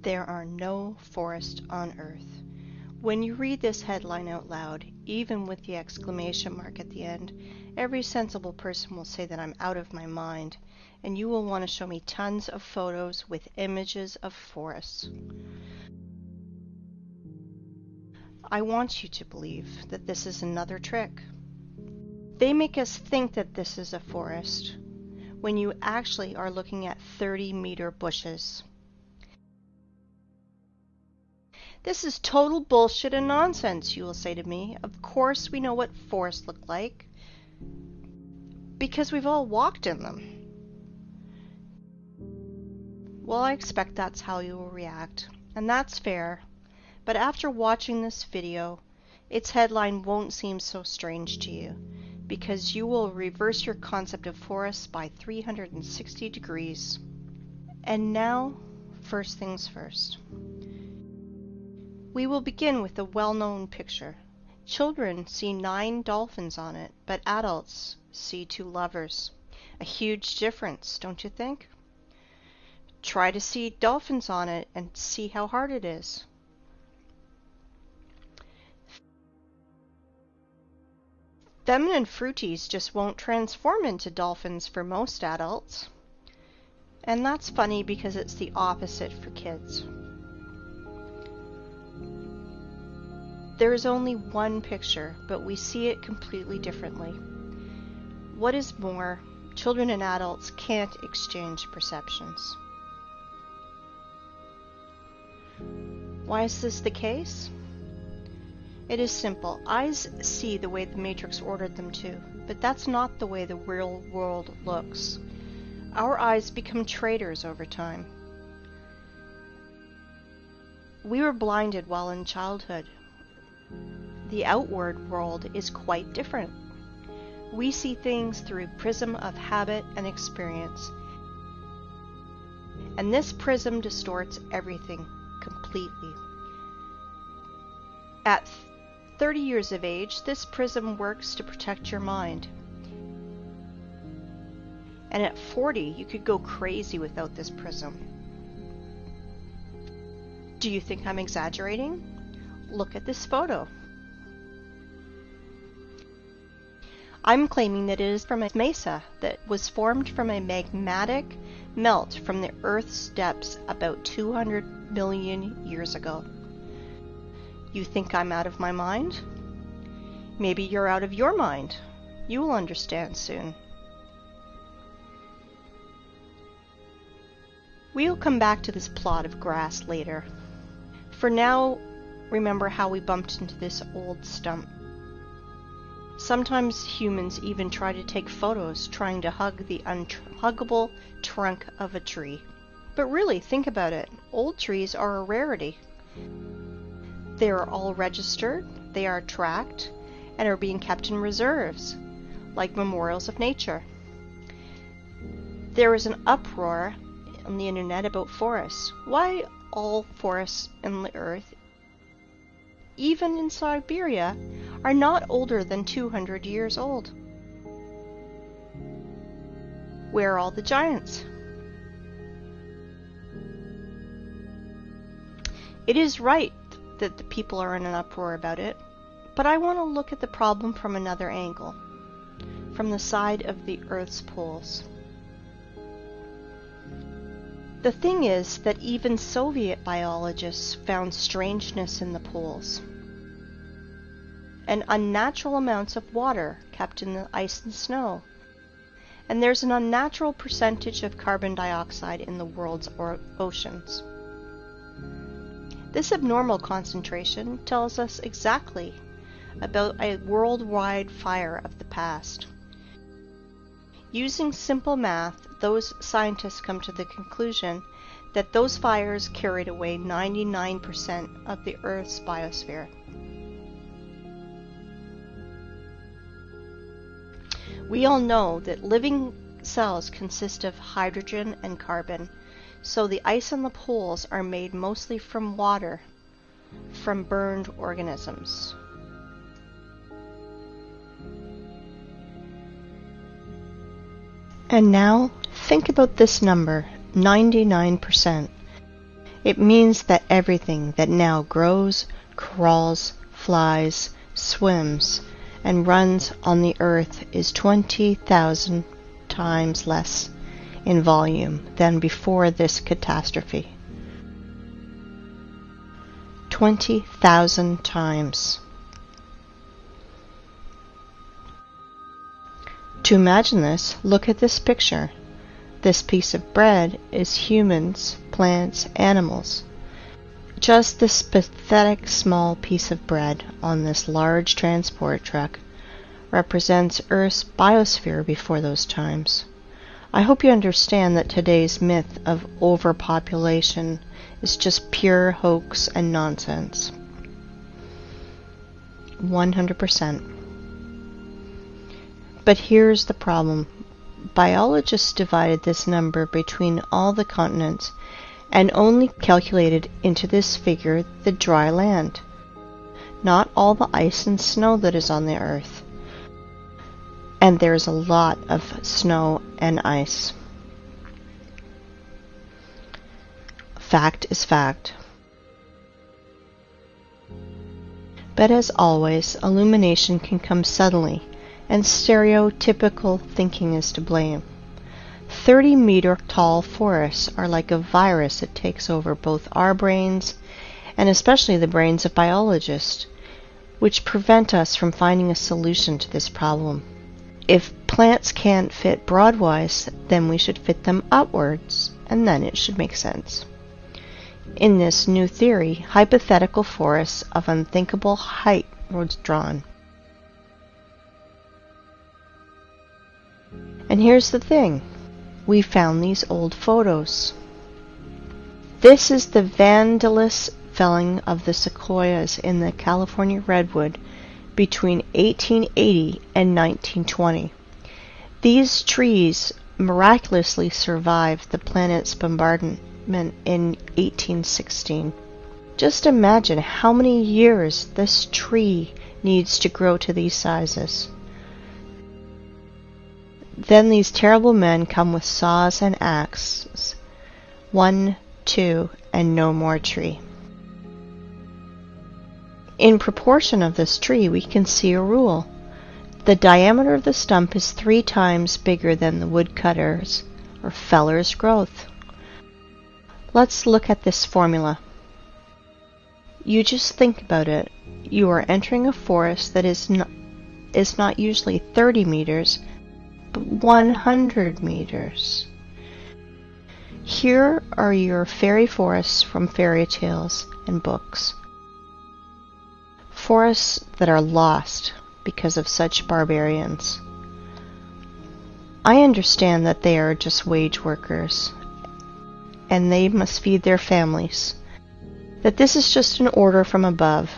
There are no forests on Earth. When you read this headline out loud, even with the exclamation mark at the end, every sensible person will say that I'm out of my mind, and you will want to show me tons of photos with images of forests. I want you to believe that this is another trick. They make us think that this is a forest, when you actually are looking at 30-meter bushes. This is total bullshit and nonsense, you will say to me. Of course we know what forests look like, because we've all walked in them. Well, I expect that's how you will react, and that's fair. But after watching this video, its headline won't seem so strange to you, because you will reverse your concept of forests by 360 degrees. And now, first things first. We will begin with a well-known picture. Children see 9 dolphins on it, but adults see 2 lovers. A huge difference, don't you think? Try to see dolphins on it and see how hard it is. Feminine fruities just won't transform into dolphins for most adults. And that's funny because it's the opposite for kids. There is only one picture, but we see it completely differently. What is more, children and adults can't exchange perceptions. Why is this the case? It is simple. Eyes see the way the Matrix ordered them to, but that's not the way the real world looks. Our eyes become traitors over time. We were blinded while in childhood. The outward world is quite different. We see things through a prism of habit and experience. And this prism distorts everything completely. At 30 years of age, this prism works to protect your mind. And at 40, you could go crazy without this prism. Do you think I'm exaggerating? Look at this photo. I'm claiming that it is from a mesa that was formed from a magmatic melt from the Earth's depths about 200 million years ago. You think I'm out of my mind? Maybe you're out of your mind. You will understand soon. We'll come back to this plot of grass later. For now, remember how we bumped into this old stump. Sometimes humans even try to take photos trying to hug the unhuggable trunk of a tree. But really, think about it. Old trees are a rarity. They are all registered, they are tracked, and are being kept in reserves, like memorials of nature. There is an uproar on the internet about forests. Why all forests in the earth, even in Siberia, are not older than 200 years old? Where are all the giants? It is right that the people are in an uproar about it, but I want to look at the problem from another angle, from the side of the Earth's poles. The thing is that even Soviet biologists found strangeness in the poles, and unnatural amounts of water kept in the ice and snow, and there's an unnatural percentage of carbon dioxide in the world's oceans. This abnormal concentration tells us exactly about a worldwide fire of the past. Using simple math, those scientists come to the conclusion that those fires carried away 99% of the Earth's biosphere. We all know that living cells consist of hydrogen and carbon, so the ice on the poles are made mostly from water, from burned organisms. And now, think about this number, 99%. It means that everything that now grows, crawls, flies, swims, and runs on the earth is 20,000 times less in volume than before this catastrophe. 20,000 times. To imagine this, look at this picture. This piece of bread is humans, plants, animals. Just this pathetic small piece of bread on this large transport truck represents Earth's biosphere before those times. I hope you understand that today's myth of overpopulation is just pure hoax and nonsense. 100%. But here's the problem. Biologists divided this number between all the continents and only calculated into this figure the dry land, not all the ice and snow that is on the earth. And there's a lot of snow and ice. Fact is fact. But as always, illumination can come suddenly, and stereotypical thinking is to blame. 30-meter tall forests are like a virus that takes over both our brains and especially the brains of biologists, which prevent us from finding a solution to this problem. If plants can't fit broadwise, then we should fit them upwards, and then it should make sense. In this new theory, hypothetical forests of unthinkable height were drawn. And here's the thing. We found these old photos. This is the vandalous felling of the sequoias in the California redwood between 1880 and 1920. These trees miraculously survived the planet's bombardment in 1816. Just imagine how many years this tree needs to grow to these sizes. Then these terrible men come with saws and axes. 1, 2, and no more tree. In proportion of this tree, we can see a rule. The diameter of the stump is 3 times bigger than the woodcutter's or feller's growth. Let's look at this formula. You just think about it. You are entering a forest that is not usually 30 meters, but 100 meters. Here are your fairy forests from fairy tales and books. Forests that are lost because of such barbarians. I understand that they are just wage workers, and they must feed their families, that this is just an order from above.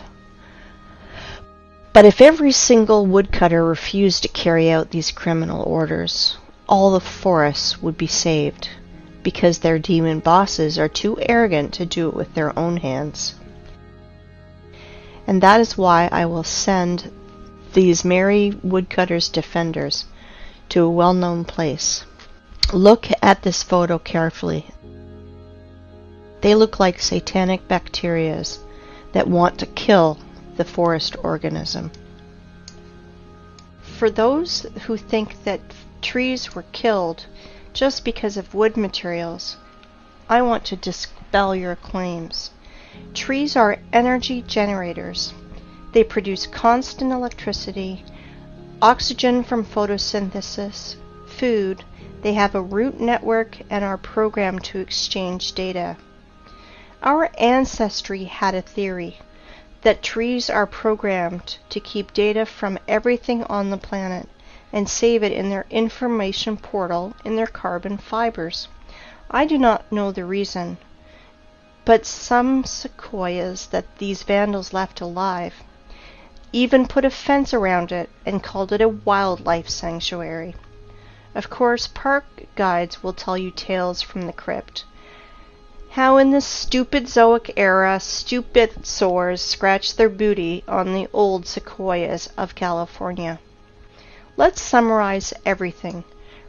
But if every single woodcutter refused to carry out these criminal orders, all the forests would be saved, because their demon bosses are too arrogant to do it with their own hands. And that is why I will send these merry woodcutters' defenders to a well-known place. Look at this photo carefully. They look like satanic bacterias that want to kill the forest organism. For those who think that trees were killed just because of wood materials, I want to dispel your claims. Trees are energy generators. They produce constant electricity, oxygen from photosynthesis, food. They have a root network and are programmed to exchange data. Our ancestry had a theory that trees are programmed to keep data from everything on the planet and save it in their information portal in their carbon fibers. I do not know the reason, but some sequoias that these vandals left alive even put a fence around it and called it a wildlife sanctuary. Of course, park guides will tell you tales from the crypt. How in the stupid Zoic era, stupid sores scratched their booty on the old sequoias of California. Let's summarize everything.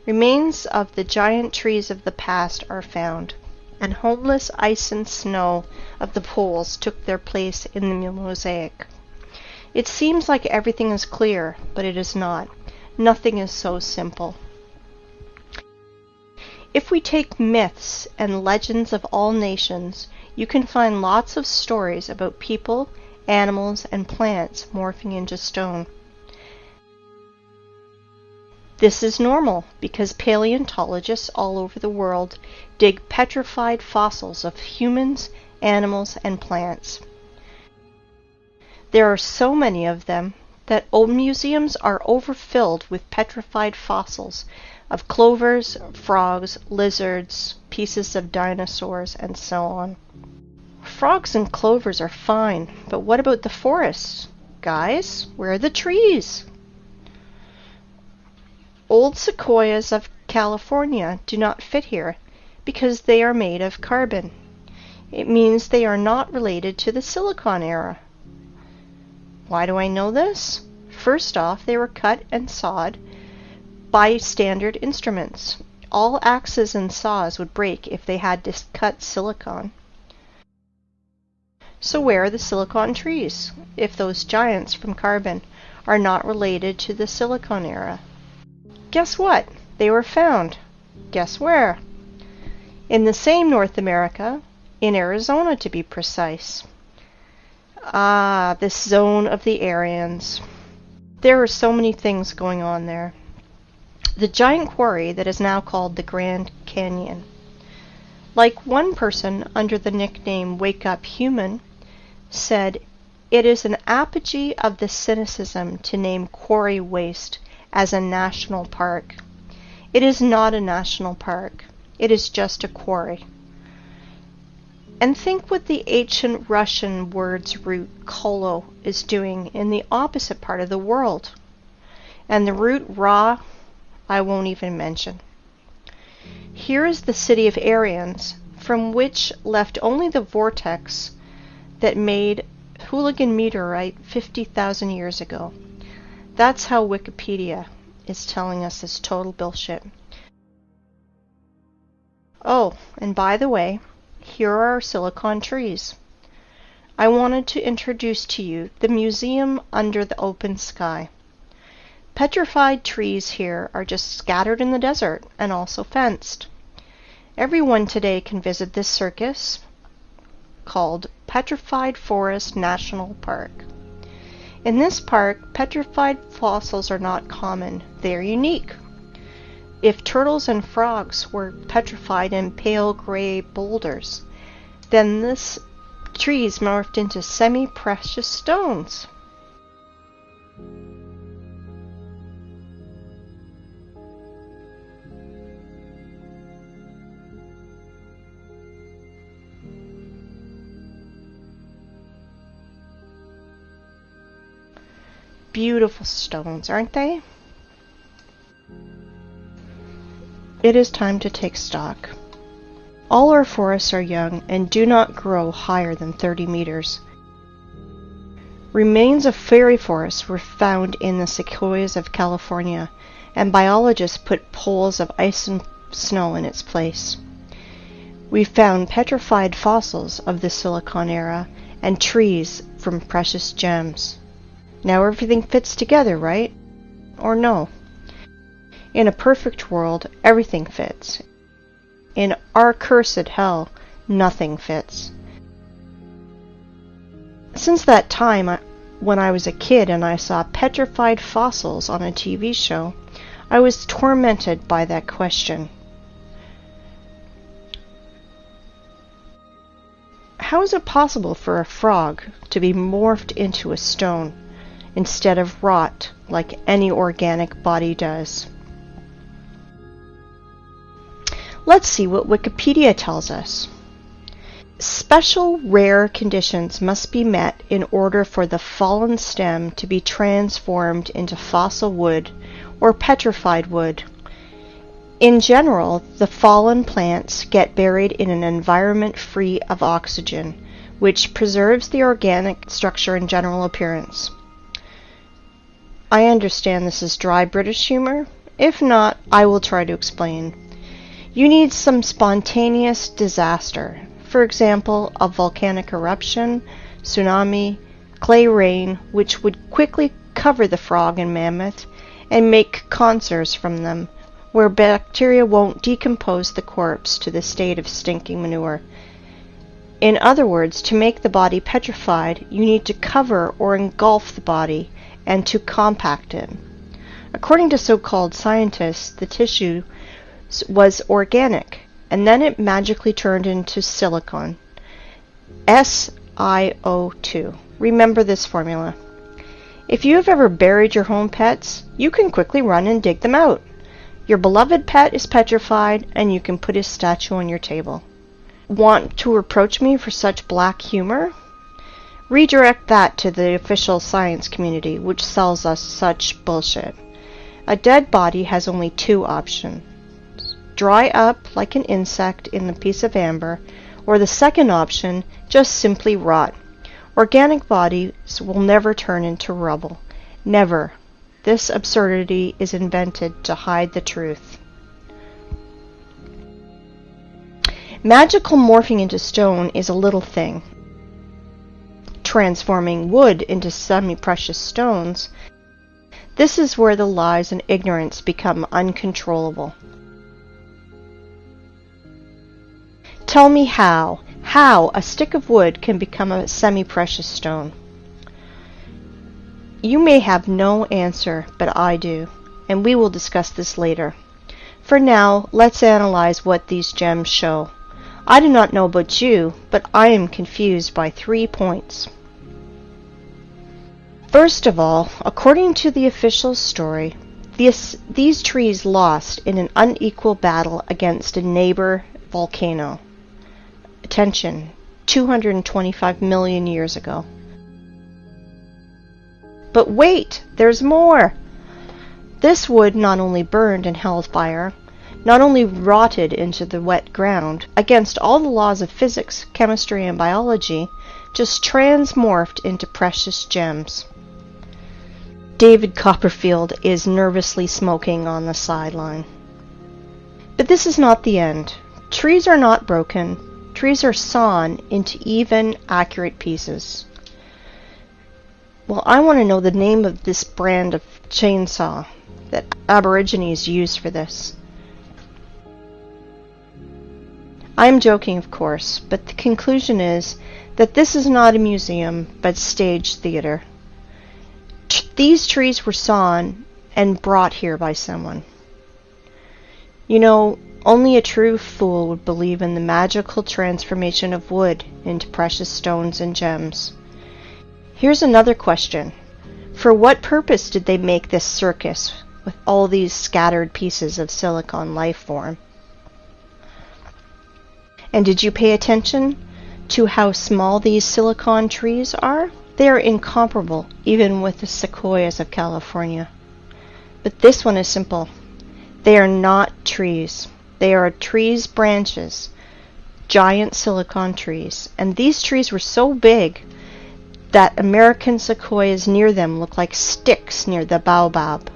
Remains of the giant trees of the past are found. and homeless ice and snow of the poles took their place in the mosaic. It seems like everything is clear, but it is not. Nothing is so simple. If we take myths and legends of all nations, you can find lots of stories about people, animals, and plants morphing into stone. This is normal because paleontologists all over the world dig petrified fossils of humans, animals, and plants. There are so many of them that old museums are overfilled with petrified fossils of clovers, frogs, lizards, pieces of dinosaurs, and so on. Frogs and clovers are fine, but what about the forests? Guys, where are the trees? Old sequoias of California do not fit here because they are made of carbon. It means they are not related to the Silicon era. Why do I know this? First off, they were cut and sawed by standard instruments. All axes and saws would break if they had to cut silicon. So where are the silicon trees, if those giants from carbon are not related to the Silicon era? Guess what? They were found. Guess where? In the same North America, in Arizona to be precise. Ah, this zone of the Aryans. There are so many things going on there. The giant quarry that is now called the Grand Canyon. Like one person under the nickname Wake Up Human said, it is an apogee of the cynicism to name Quarry Waste as a national park. It is not a national park. It is just a quarry. And think what the ancient Russian word's root kolo is doing in the opposite part of the world. And the root ra, I won't even mention. Here is the city of Aryans, from which left only the vortex that made Hooligan meteorite 50,000 years ago. That's how Wikipedia is telling us this total bullshit. Oh, and by the way, here are our silicon trees. I wanted to introduce to you the museum under the open sky. Petrified trees here are just scattered in the desert and also fenced. Everyone today can visit this circus called Petrified Forest National Park. In this park, petrified fossils are not common. They are unique. If turtles and frogs were petrified in pale gray boulders, then this trees morphed into semi-precious stones. Beautiful stones, aren't they? It is time to take stock. All our forests are young and do not grow higher than 30 meters. Remains of fairy forests were found in the sequoias of California, and biologists put poles of ice and snow in its place. We found petrified fossils of the Silicon era and trees from precious gems. Now everything fits together, right? Or no? In a perfect world, everything fits. In our cursed hell, nothing fits. Since that time, when I was a kid and I saw petrified fossils on a TV show, I was tormented by that question. How is it possible for a frog to be morphed into a stone instead of rot like any organic body does? Let's see what Wikipedia tells us. Special rare conditions must be met in order for the fallen stem to be transformed into fossil wood or petrified wood. In general, the fallen plants get buried in an environment free of oxygen, which preserves the organic structure and general appearance. I understand this is dry British humor. If not, I will try to explain. You need some spontaneous disaster. For example, a volcanic eruption, tsunami, clay rain, which would quickly cover the frog and mammoth and make conserves from them, where bacteria won't decompose the corpse to the state of stinking manure. In other words, to make the body petrified, you need to cover or engulf the body and to compact it. According to so-called scientists, the tissue was organic, and then it magically turned into silicon. SiO2. Remember this formula. If you have ever buried your home pets, you can quickly run and dig them out. Your beloved pet is petrified, and you can put his statue on your table. Want to reproach me for such black humor? Redirect that to the official science community, which sells us such bullshit. A dead body has only two options. Dry up like an insect in a piece of amber, or the second option, just simply rot. Organic bodies will never turn into rubble. Never. This absurdity is invented to hide the truth. Magical morphing into stone is a little thing. Transforming wood into semi-precious stones, this is where the lies and ignorance become uncontrollable. Tell me how a stick of wood can become a semi-precious stone. You may have no answer, but I do, and we will discuss this later. For now, let's analyze what these gems show. I do not know about you, but I am confused by 3 points. First of all, according to the official story, these trees lost in an unequal battle against a neighbor volcano. Attention, 225 million years ago. But wait, there's more! This wood not only burned in hellfire, not only rotted into the wet ground, against all the laws of physics, chemistry, and biology, just transmorphed into precious gems. David Copperfield is nervously smoking on the sideline. But this is not the end. Trees are not broken. Trees are sawn into even, accurate pieces. Well, I want to know the name of this brand of chainsaw that Aborigines use for this. I am joking, of course, but the conclusion is that this is not a museum, but stage theater. These trees were sawn and brought here by someone. You know, only a true fool would believe in the magical transformation of wood into precious stones and gems. Here's another question. For what purpose did they make this circus with all these scattered pieces of silicon life form? And did you pay attention to how small these silicon trees are? They are incomparable, even with the sequoias of California. But this one is simple. They are not trees. They are trees' branches, giant silicon trees. And these trees were so big that American sequoias near them look like sticks near the baobab.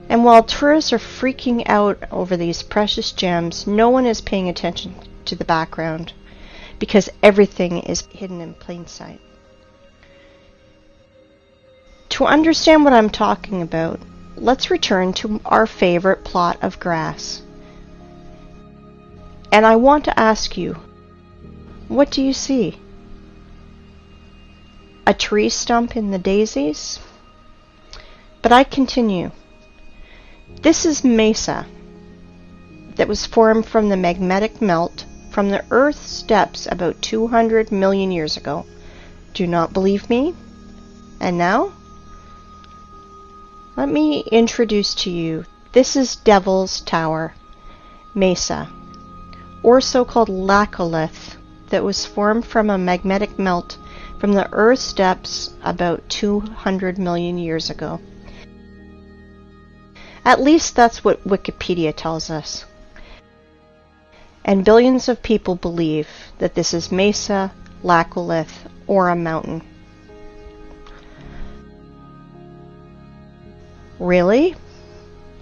And while tourists are freaking out over these precious gems, no one is paying attention to the background, because everything is hidden in plain sight. To understand what I'm talking about, let's return to our favorite plot of grass. And I want to ask you, what do you see? A tree stump in the daisies? But I continue. This is mesa that was formed from the magnetic melt from the Earth's depths about 200 million years ago. Do not believe me? And now? Let me introduce to you, this is Devil's Tower, mesa, or so-called laccolith, that was formed from a magnetic melt from the Earth's depths about 200 million years ago. At least that's what Wikipedia tells us. And billions of people believe that this is mesa, laccolith, or a mountain. Really?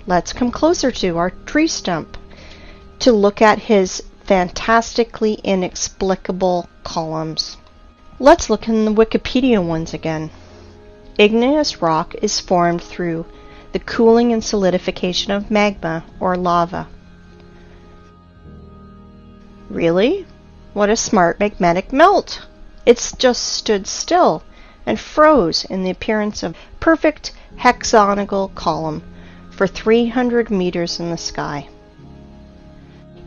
Let's come closer to our tree stump. to look at his fantastically inexplicable columns. Let's look in the Wikipedia ones again. Igneous rock is formed through the cooling and solidification of magma or lava. Really? What a smart magmatic melt! It's just stood still and froze in the appearance of a perfect hexagonal column for 300 meters in the sky.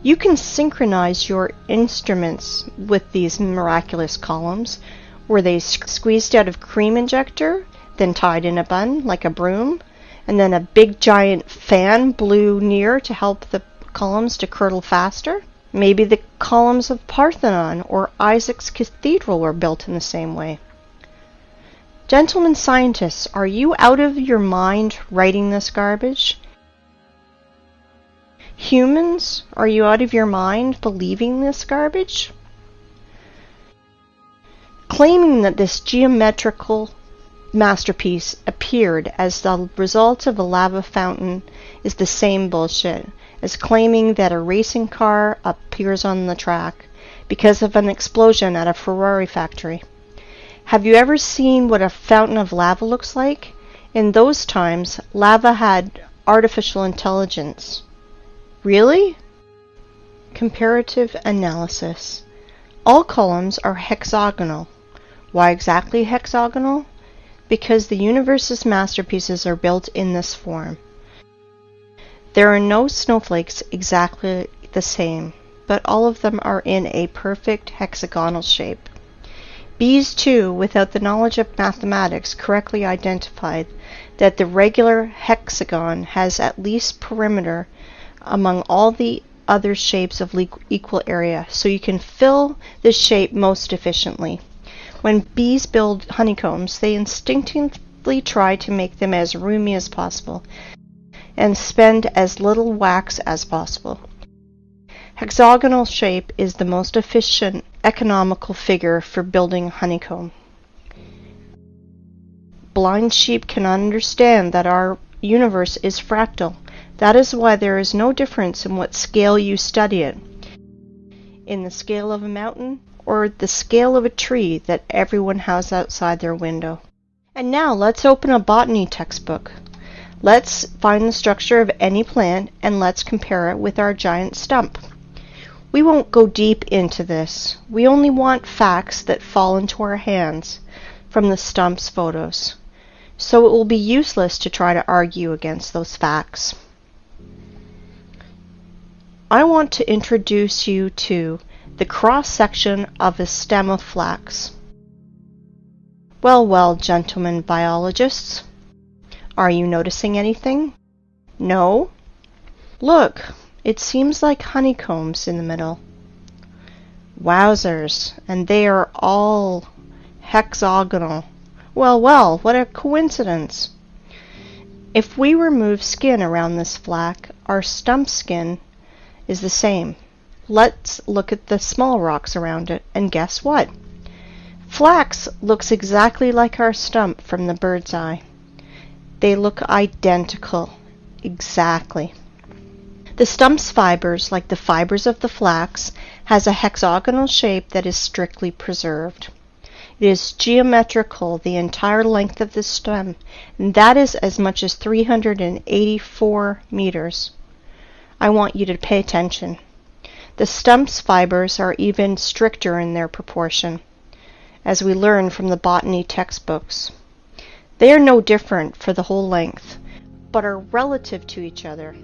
You can synchronize your instruments with these miraculous columns. Were they squeezed out of cream injector, then tied in a bun like a broom, and then a big giant fan blew near to help the columns to curdle faster? Maybe the columns of Parthenon or Isaac's Cathedral were built in the same way. Gentlemen scientists, are you out of your mind writing this garbage? Humans, are you out of your mind believing this garbage? Claiming that this geometrical masterpiece appeared as the result of a lava fountain is the same bullshit as claiming that a racing car appears on the track because of an explosion at a Ferrari factory. Have you ever seen what a fountain of lava looks like? In those times, lava had artificial intelligence. Really? Comparative analysis. All columns are hexagonal. Why exactly hexagonal? Because the universe's masterpieces are built in this form. There are no snowflakes exactly the same, but all of them are in a perfect hexagonal shape. Bees, too, without the knowledge of mathematics, correctly identified that the regular hexagon has at least perimeter among all the other shapes of equal area, so you can fill this shape most efficiently. When bees build honeycombs, they instinctively try to make them as roomy as possible and spend as little wax as possible. Hexagonal shape is the most efficient, economical figure for building honeycomb. Blind sheep cannot understand that our universe is fractal. That is why there is no difference in what scale you study it. In the scale of a mountain or the scale of a tree that everyone has outside their window. And now let's open a botany textbook. Let's find the structure of any plant and let's compare it with our giant stump. We won't go deep into this. We only want facts that fall into our hands from the stump's photos. So it will be useless to try to argue against those facts. I want to introduce you to the cross-section of a stem of flax. Well, well, gentlemen biologists, are you noticing anything? No? Look, it seems like honeycombs in the middle. Wowzers, and they are all hexagonal. Well, well, what a coincidence. If we remove skin around this flax, our stump skin is the same. Let's look at the small rocks around it, and guess what? Flax looks exactly like our stump from the bird's eye. They look identical. Exactly. The stump's fibers, like the fibers of the flax, has a hexagonal shape that is strictly preserved. It is geometrical the entire length of the stem, and that is as much as 384 meters. I want you to pay attention. The stump's fibers are even stricter in their proportion, as we learn from the botany textbooks. They are no different for the whole length, but are relative to each other.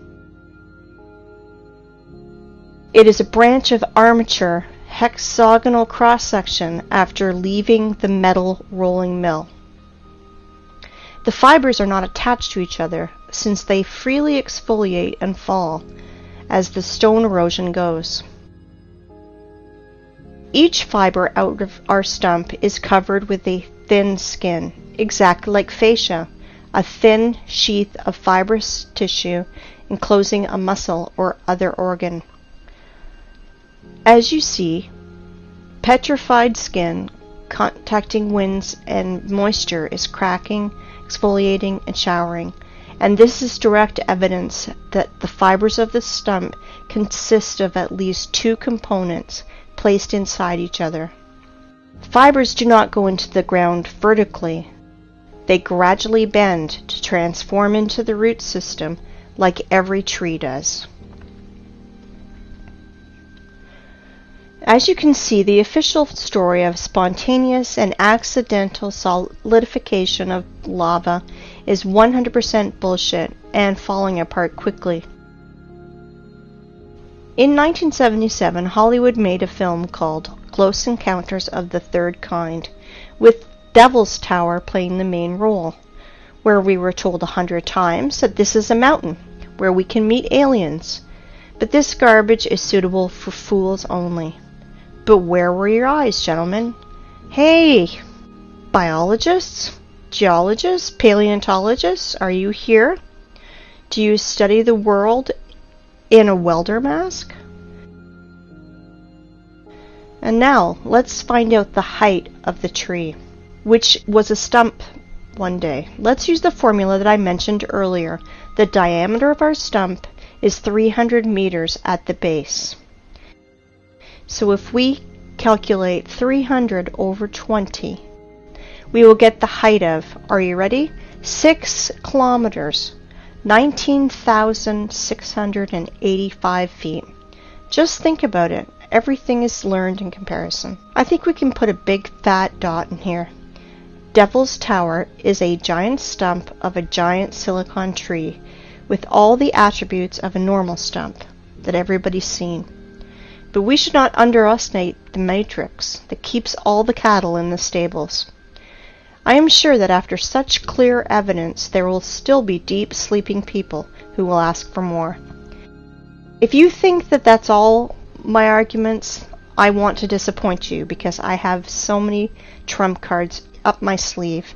It is a branch of armature hexagonal cross-section after leaving the metal rolling mill. The fibers are not attached to each other, since they freely exfoliate and fall as the stone erosion goes. Each fiber out of our stump is covered with a thin skin, exactly like fascia, a thin sheath of fibrous tissue enclosing a muscle or other organ. As you see, petrified skin contacting winds and moisture is cracking, exfoliating, and showering, and this is direct evidence that the fibers of the stump consist of at least two components placed inside each other. Fibers do not go into the ground vertically. They gradually bend to transform into the root system like every tree does. As you can see, the official story of spontaneous and accidental solidification of lava is 100% bullshit and falling apart quickly. In 1977, Hollywood made a film called Close Encounters of the Third Kind, with Devil's Tower playing the main role, where we were told 100 times that this is a mountain where we can meet aliens, but this garbage is suitable for fools only. But where were your eyes, gentlemen? Hey, biologists, geologists, paleontologists, are you here? Do you study the world in a welder mask? And now, let's find out the height of the tree, which was a stump one day. Let's use the formula that I mentioned earlier. The diameter of our stump is 300 meters at the base. So if we calculate 300 over 20, we will get the height of, are you ready? 6 kilometers, 19,685 feet. Just think about it. Everything is learned in comparison. I think we can put a big fat dot in here. Devil's Tower is a giant stump of a giant silicon tree with all the attributes of a normal stump that everybody's seen. But we should not underestimate the matrix that keeps all the cattle in the stables. I am sure that after such clear evidence there will still be deep sleeping people who will ask for more. If you think that that's all my arguments, I want to disappoint you, because I have so many trump cards up my sleeve,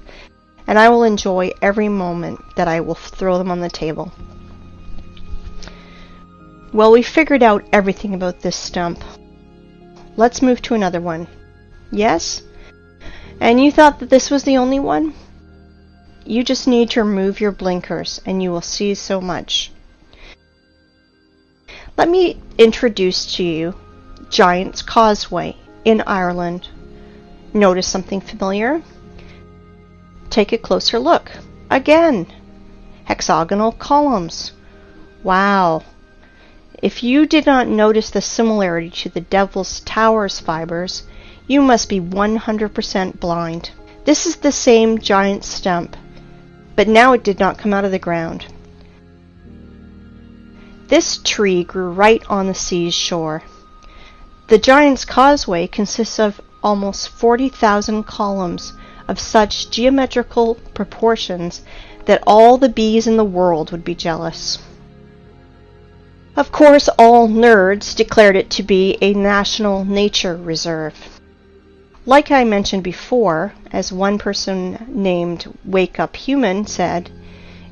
and I will enjoy every moment that I will throw them on the table. Well, we figured out everything about this stump. Let's move to another one. Yes? And you thought that this was the only one? You just need to remove your blinkers and you will see so much. Let me introduce to you Giant's Causeway in Ireland. Notice something familiar? Take a closer look. Again, hexagonal columns. Wow. If you did not notice the similarity to the Devil's Tower's fibers, you must be 100% blind. This is the same giant stump, but now it did not come out of the ground. This tree grew right on the sea's shore. The Giant's Causeway consists of almost 40,000 columns of such geometrical proportions that all the bees in the world would be jealous. Of course, all nerds declared it to be a national nature reserve. Like I mentioned before, as one person named Wake Up Human said,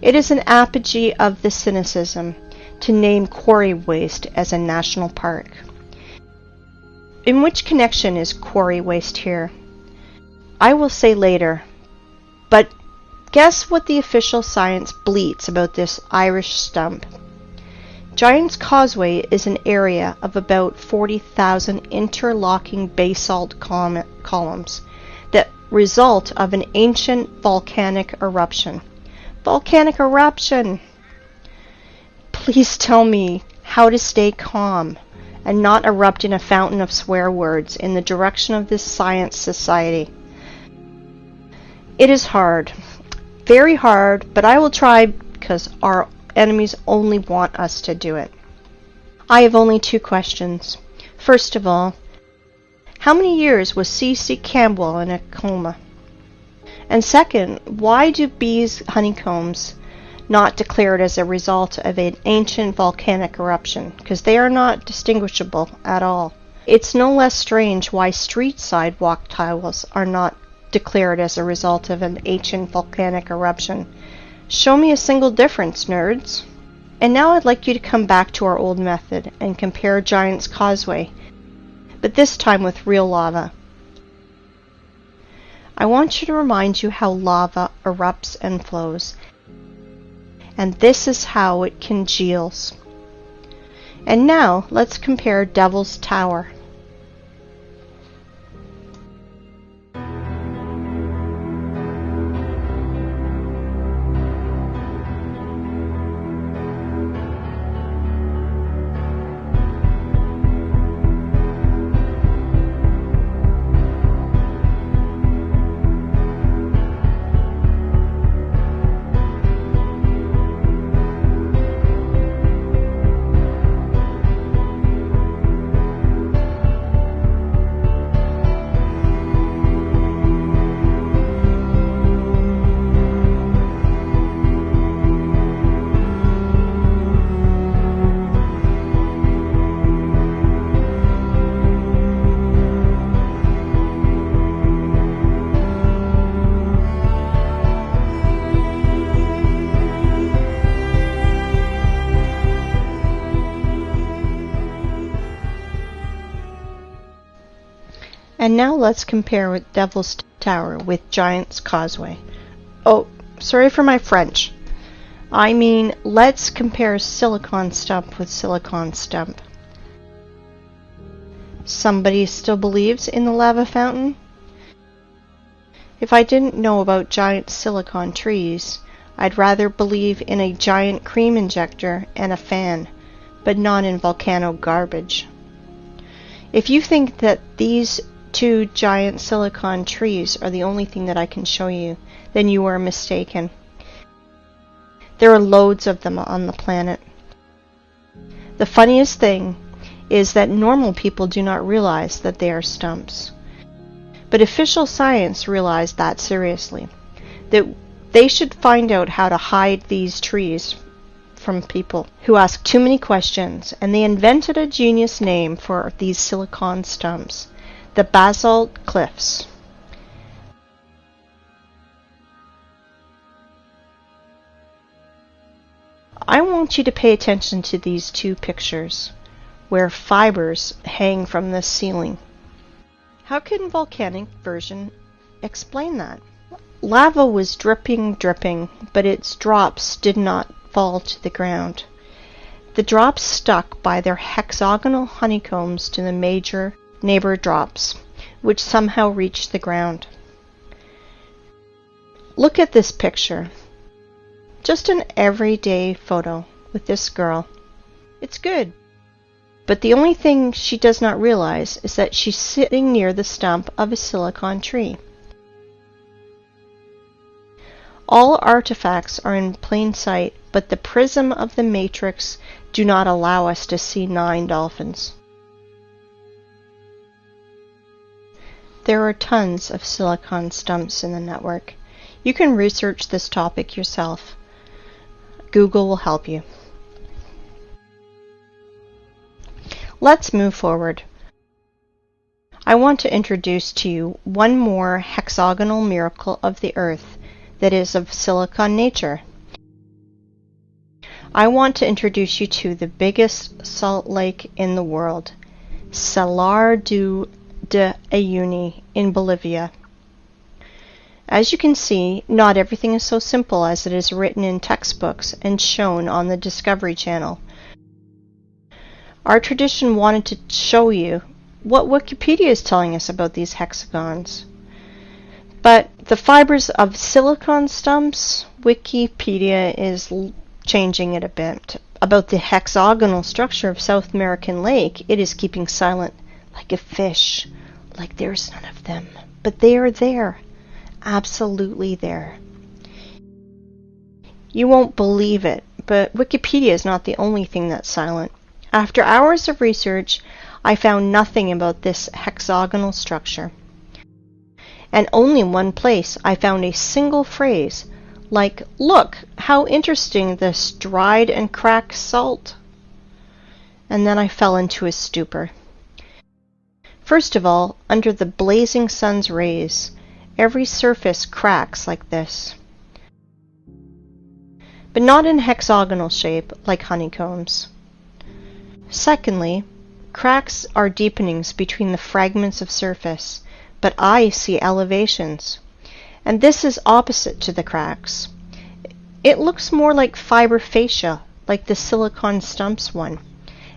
it is an apogee of the cynicism to name quarry waste as a national park. In which connection is quarry waste here? I will say later, but guess what the official science bleats about this Irish stump? Giant's Causeway is an area of about 40,000 interlocking basalt columns that result of an ancient volcanic eruption. Volcanic eruption! Please tell me how to stay calm and not erupt in a fountain of swear words in the direction of this science society. It is hard, very hard, but I will try because our enemies only want us to do it. I have only 2 questions. First of all, how many years was C.C. Campbell in a coma? And second, why do bees' honeycombs not declared as a result of an ancient volcanic eruption? Because they are not distinguishable at all. It's no less strange why street sidewalk tiles are not declared as a result of an ancient volcanic eruption. Show me a single difference, nerds. And now I'd like you to come back to our old method and compare Giant's Causeway, but this time with real lava. I want you to remind you how lava erupts and flows, and this is how it congeals. And now let's compare Devil's Tower. And now let's compare with Devil's Tower with Giant's Causeway. Oh, sorry for my French. I mean, let's compare Silicon Stump with Silicon Stump. Somebody still believes in the lava fountain? If I didn't know about giant silicon trees, I'd rather believe in a giant cream injector and a fan, but not in volcano garbage. If you think that these two giant silicon trees are the only thing that I can show you, then you are mistaken. There are loads of them on the planet. The funniest thing is that normal people do not realize that they are stumps. But official science realized that seriously, that they should find out how to hide these trees from people who ask too many questions, and they invented a genius name for these silicon stumps: the basalt cliffs. I want you to pay attention to these two pictures where fibers hang from the ceiling. How can volcanic version explain that? Lava was dripping, but its drops did not fall to the ground. The drops stuck by their hexagonal honeycombs to the major neighbor drops, which somehow reached the ground. Look at this picture. Just an everyday photo with this girl. It's good. But the only thing she does not realize is that she's sitting near the stump of a silicon tree. All artifacts are in plain sight, but the prism of the matrix do not allow us to see 9 dolphins. There are tons of silicon stumps in the network. You can research this topic yourself. Google will help you. Let's move forward. I want to introduce to you one more hexagonal miracle of the Earth that is of silicon nature. I want to introduce you to the biggest salt lake in the world, Salar de Uyuni in Bolivia. As you can see, not everything is so simple as it is written in textbooks and shown on the Discovery Channel. Our tradition wanted to show you what Wikipedia is telling us about these hexagons. But the fibers of silicon stumps, Wikipedia is changing it a bit. About the hexagonal structure of South American Lake, it is keeping silent, like a fish, like there's none of them. But they are there, absolutely there. You won't believe it, but Wikipedia is not the only thing that's silent. After hours of research, I found nothing about this hexagonal structure. And only in one place I found a single phrase, like, "Look, how interesting this dried and cracked salt." And then I fell into a stupor. First of all, under the blazing sun's rays, every surface cracks like this. But not in hexagonal shape, like honeycombs. Secondly, cracks are deepenings between the fragments of surface, but I see elevations. And this is opposite to the cracks. It looks more like fiber fascia, like the silicon stumps one.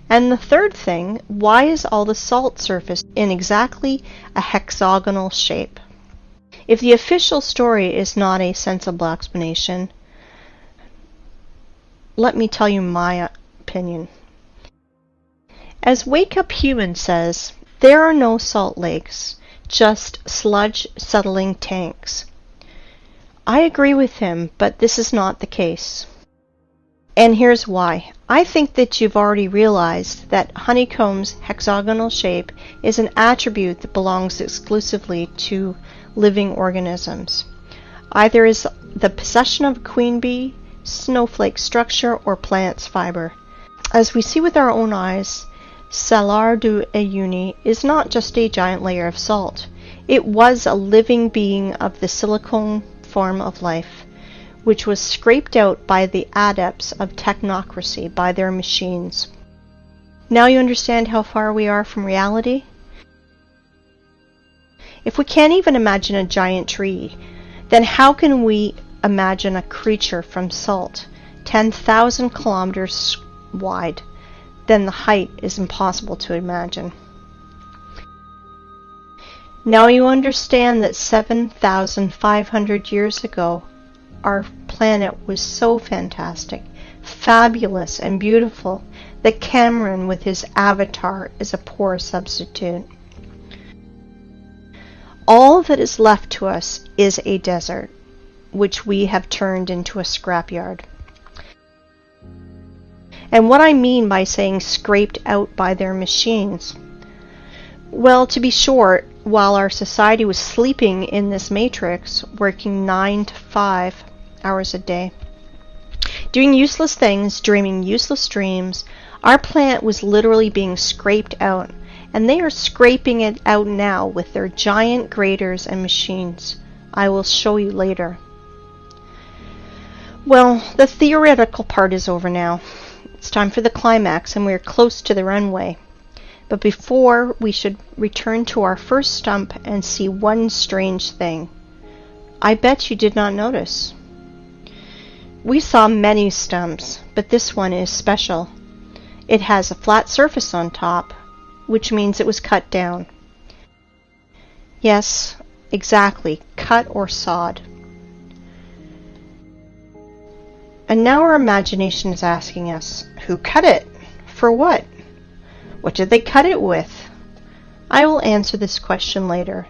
And the third thing, why is all the salt surface in exactly a hexagonal shape? If the official story is not a sensible explanation, let me tell you my opinion. As Wake Up Human says, there are no salt lakes, just sludge settling tanks. I agree with him, but this is not the case. And here's why. I think that you've already realized that honeycomb's hexagonal shape is an attribute that belongs exclusively to living organisms. Either is the possession of a queen bee, snowflake structure, or plant's fiber. As we see with our own eyes, Salar do Uyuni is not just a giant layer of salt. It was a living being of the silicone form of life, which was scraped out by the adepts of technocracy, by their machines. Now you understand how far we are from reality? If we can't even imagine a giant tree, then how can we imagine a creature from salt, 10,000 kilometers wide? Then the height is impossible to imagine. Now you understand that 7,500 years ago, our planet was so fantastic, fabulous, and beautiful that Cameron with his avatar is a poor substitute. All that is left to us is a desert, which we have turned into a scrapyard. And what I mean by saying scraped out by their machines, well, to be short, while our society was sleeping in this matrix, working 9 to 5 hours a day, doing useless things, dreaming useless dreams, our planet was literally being scraped out, and they are scraping it out now with their giant graders and machines. I will show you later. Well, the theoretical part is over now. It's time for the climax, and we are close to the runway. But before, we should return to our first stump and see one strange thing. I bet you did not notice. We saw many stumps, but this one is special. It has a flat surface on top, which means it was cut down. Yes, exactly, cut or sawed. And now our imagination is asking us, who cut it? For what? What did they cut it with? I will answer this question later.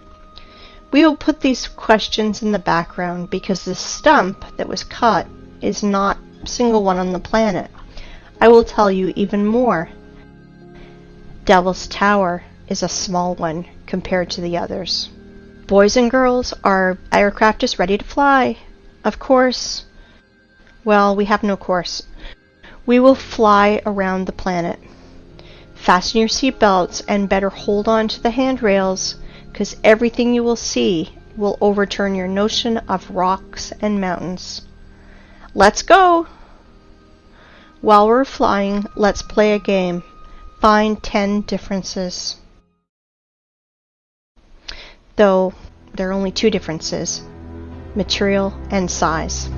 We will put these questions in the background because the stump that was cut is not a single one on the planet. I will tell you even more. Devil's Tower is a small one compared to the others. Boys and girls, our aircraft is ready to fly. Of course. Well, we have no course. We will fly around the planet. Fasten your seatbelts and better hold on to the handrails, because everything you will see will overturn your notion of rocks and mountains. Let's go! While we're flying, let's play a game. Find 10 differences. Though there are only 2 differences, material and size.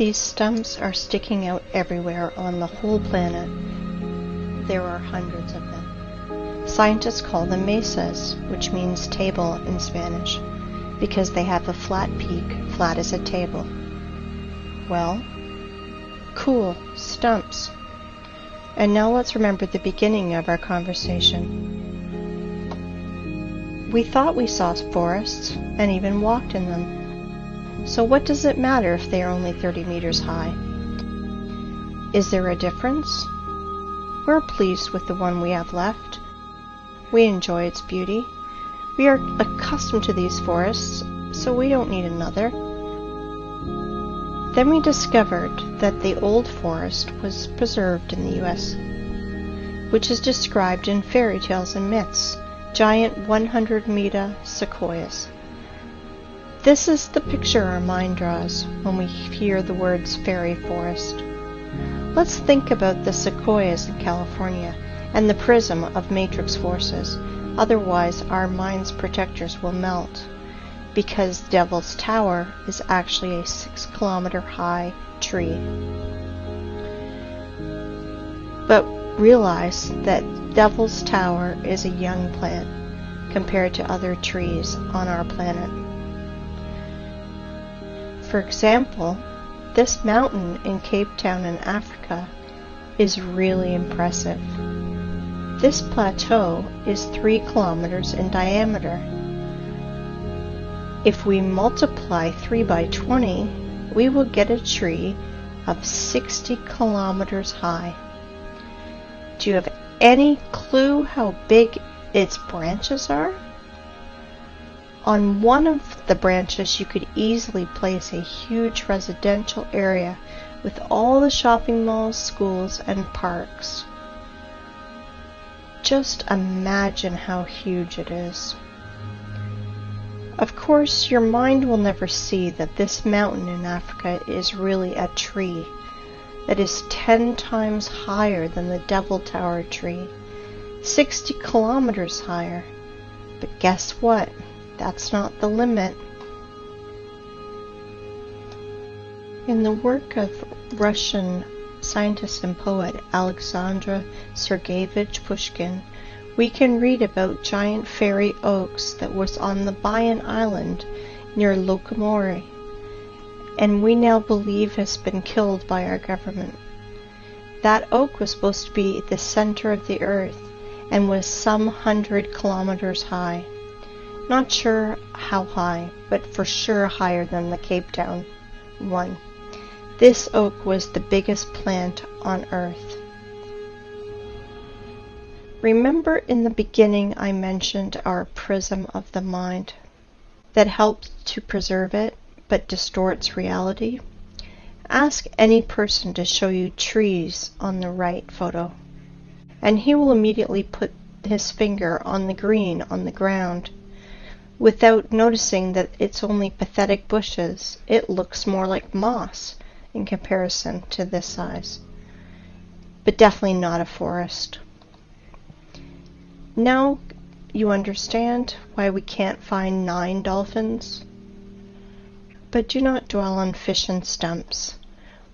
These stumps are sticking out everywhere on the whole planet. There are hundreds of them. Scientists call them mesas, which means table in Spanish, because they have a flat peak, flat as a table. Well, cool, stumps. And now let's remember the beginning of our conversation. We thought we saw forests and even walked in them. So what does it matter if they are only 30 meters high? Is there a difference? We're pleased with the one we have left. We enjoy its beauty. We are accustomed to these forests, so we don't need another. Then we discovered that the old forest was preserved in the U.S., which is described in fairy tales and myths, giant 100-meter sequoias. This is the picture our mind draws when we hear the words fairy forest. Let's think about the sequoias in California and the prism of matrix forces, otherwise our mind's protectors will melt, because Devil's Tower is actually a 6-kilometer high tree. But realize that Devil's Tower is a young plant compared to other trees on our planet. For example, this mountain in Cape Town in Africa is really impressive. This plateau is 3 kilometers in diameter. If we multiply 3 by 20, we will get a tree of 60 kilometers high. Do you have any clue how big its branches are? On one of the branches, you could easily place a huge residential area with all the shopping malls, schools, and parks. Just imagine how huge it is. Of course, your mind will never see that this mountain in Africa is really a tree that is 10 times higher than the Devil Tower tree, 60 kilometers higher. But guess what? That's not the limit. In the work of Russian scientist and poet Alexander Sergeyevich Pushkin, we can read about giant fairy oaks that was on the Bayan Island near Lokomori, and we now believe has been killed by our government. That oak was supposed to be the center of the earth and was some 100 kilometers high. Not sure how high, but for sure higher than the Cape Town one. This oak was the biggest plant on earth. Remember in the beginning I mentioned our prism of the mind that helps to preserve it but distorts reality? Ask any person to show you trees on the right photo, and he will immediately put his finger on the green on the ground. Without noticing that it's only pathetic bushes, it looks more like moss in comparison to this size. But definitely not a forest. Now you understand why we can't find 9 dolphins? But do not dwell on fish and stumps.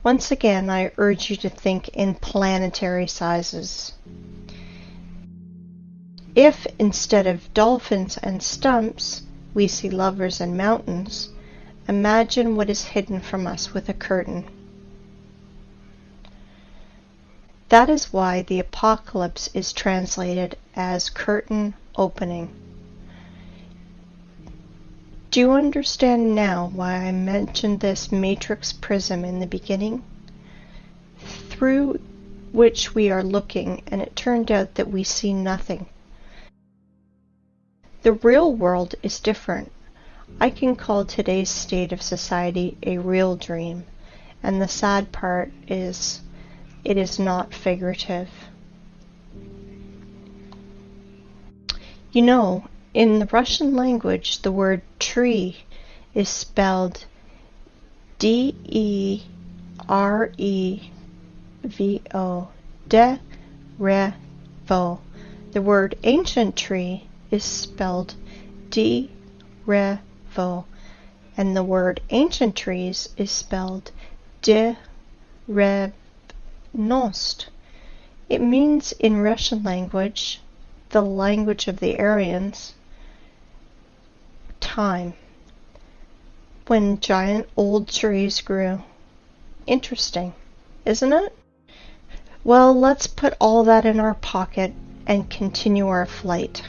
Once again, I urge you to think in planetary sizes. If instead of dolphins and stumps, we see lovers and mountains, imagine what is hidden from us with a curtain. That is why the apocalypse is translated as curtain opening. Do you understand now why I mentioned this matrix prism in the beginning? Through which we are looking, and it turned out that we see nothing. The real world is different. I can call today's state of society a real dream, and the sad part is it is not figurative. You know, in the Russian language, the word tree is spelled D-E-R-E-V-O, de-re-vo. The word ancient tree is spelled D-re-vo, and the word ancient trees is spelled de revnost. It means in Russian language, the language of the Aryans, time, when giant old trees grew. Interesting, isn't it? Well, let's put all that in our pocket and continue our flight.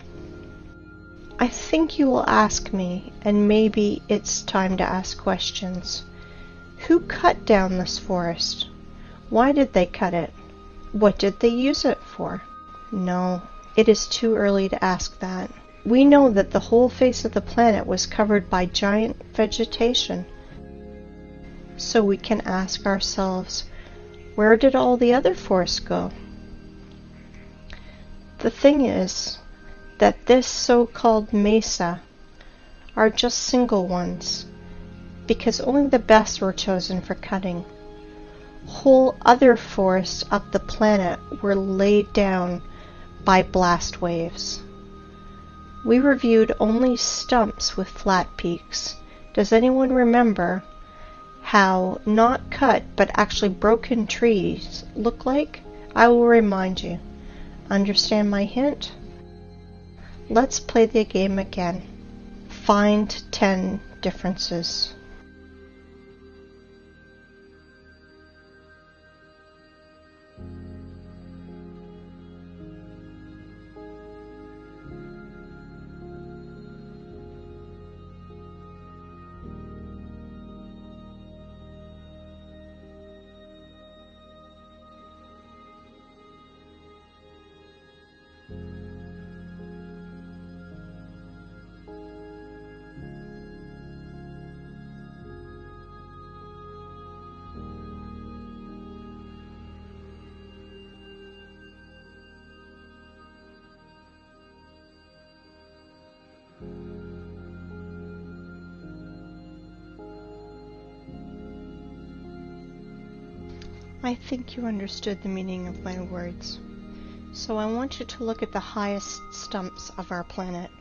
I think you will ask me, and maybe it's time to ask questions. Who cut down this forest? Why did they cut it? What did they use it for? No, it is too early to ask that. We know that the whole face of the planet was covered by giant vegetation. So we can ask ourselves, where did all the other forests go? The thing is that this so-called mesa are just single ones, because only the best were chosen for cutting. Whole other forests up the planet were laid down by blast waves. We reviewed only stumps with flat peaks. Does anyone remember how not cut but actually broken trees look like? I will remind you. Understand my hint? Let's play the game again. Find 10 differences. I think you understood the meaning of my words. So I want you to look at the highest stumps of our planet.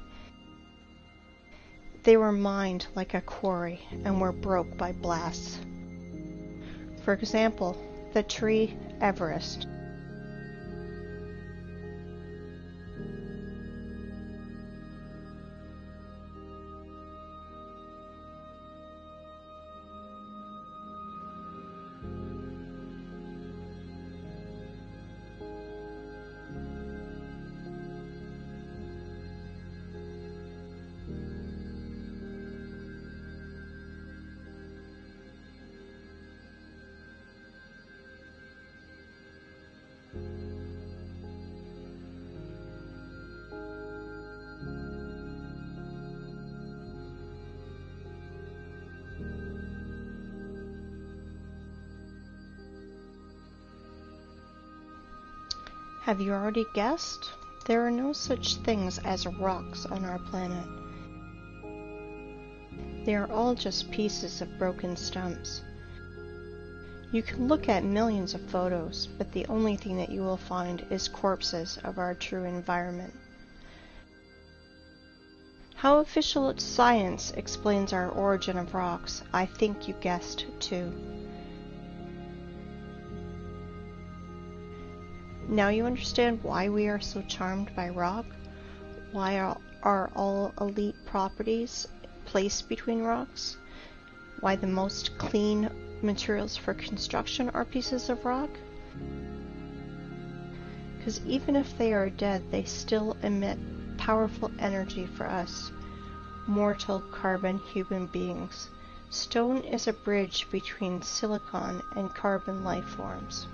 They were mined like a quarry and were broke by blasts. For example, the tree Everest. Have you already guessed? There are no such things as rocks on our planet. They are all just pieces of broken stumps. You can look at millions of photos, but the only thing that you will find is corpses of our true environment. How official science explains our origin of rocks, I think you guessed too. Now you understand why we are so charmed by rock? Why are all elite properties placed between rocks? Why the most clean materials for construction are pieces of rock? Because even if they are dead, they still emit powerful energy for us, mortal carbon human beings. Stone is a bridge between silicon and carbon life forms.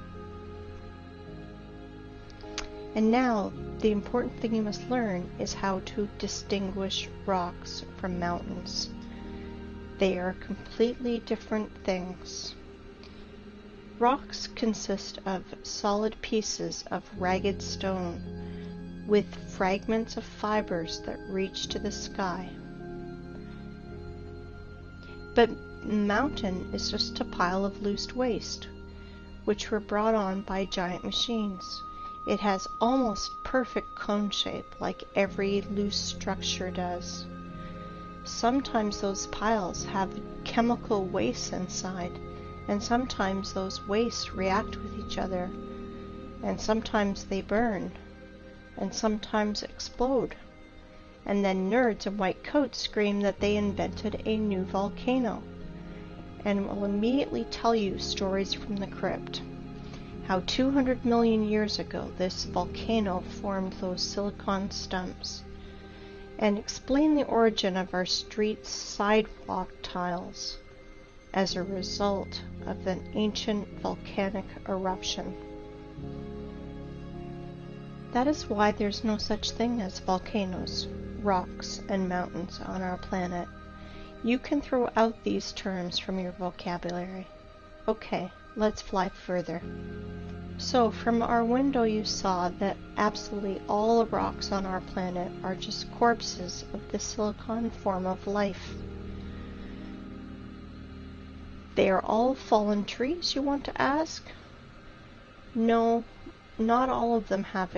And now, the important thing you must learn is how to distinguish rocks from mountains. They are completely different things. Rocks consist of solid pieces of ragged stone with fragments of fibers that reach to the sky. But mountain is just a pile of loose waste, which were brought on by giant machines. It has almost perfect cone shape, like every loose structure does. Sometimes those piles have chemical waste inside, And sometimes those wastes react with each other, and sometimes they burn, and sometimes explode. And then nerds in white coats scream that they invented a new volcano, and will immediately tell you stories from the crypt. How 200 million years ago this volcano formed those silicon stumps, and explain the origin of our street sidewalk tiles as a result of an ancient volcanic eruption. That is why there's no such thing as volcanoes, rocks, and mountains on our planet. You can throw out these terms from your vocabulary. Okay, let's fly further. So from our window you saw that absolutely all the rocks on our planet are just corpses of the silicon form of life. They are all fallen trees, you want to ask? No, not all of them have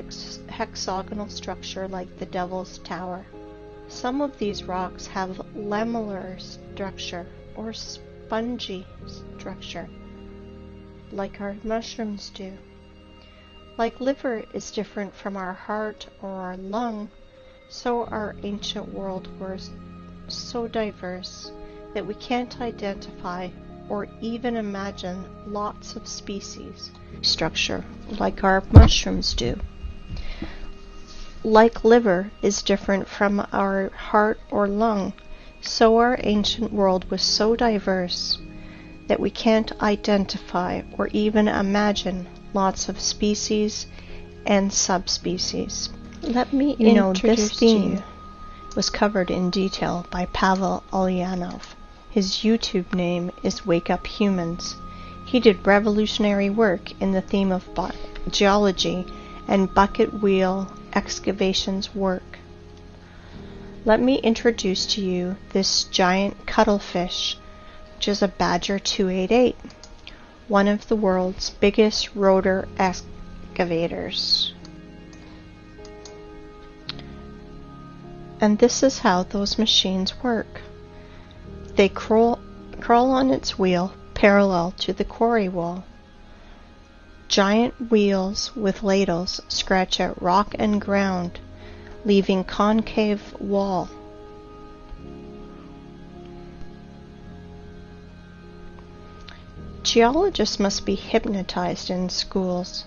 hexagonal structure like the Devil's Tower. Some of these rocks have lamellar structure or spongy structure, like our mushrooms do. Like liver is different from our heart or our lung, so our ancient world was so diverse that we can't identify or even imagine lots of species structure like our mushrooms do. Like liver is different from our heart or lung, so our ancient world was so diverse that we can't identify or even imagine lots of species and subspecies. Let me introduce this theme was covered in detail by Pavel Ulyanov. His YouTube name is Wake Up Humans. He did revolutionary work in the theme of geology and bucket wheel excavations work. Let me introduce to you this giant cuttlefish, which is a Badger 288, one of the world's biggest rotor excavators. And this is how those machines work. They crawl on its wheel parallel to the quarry wall. Giant wheels with ladles scratch at rock and ground, leaving concave wall. Geologists must be hypnotized in schools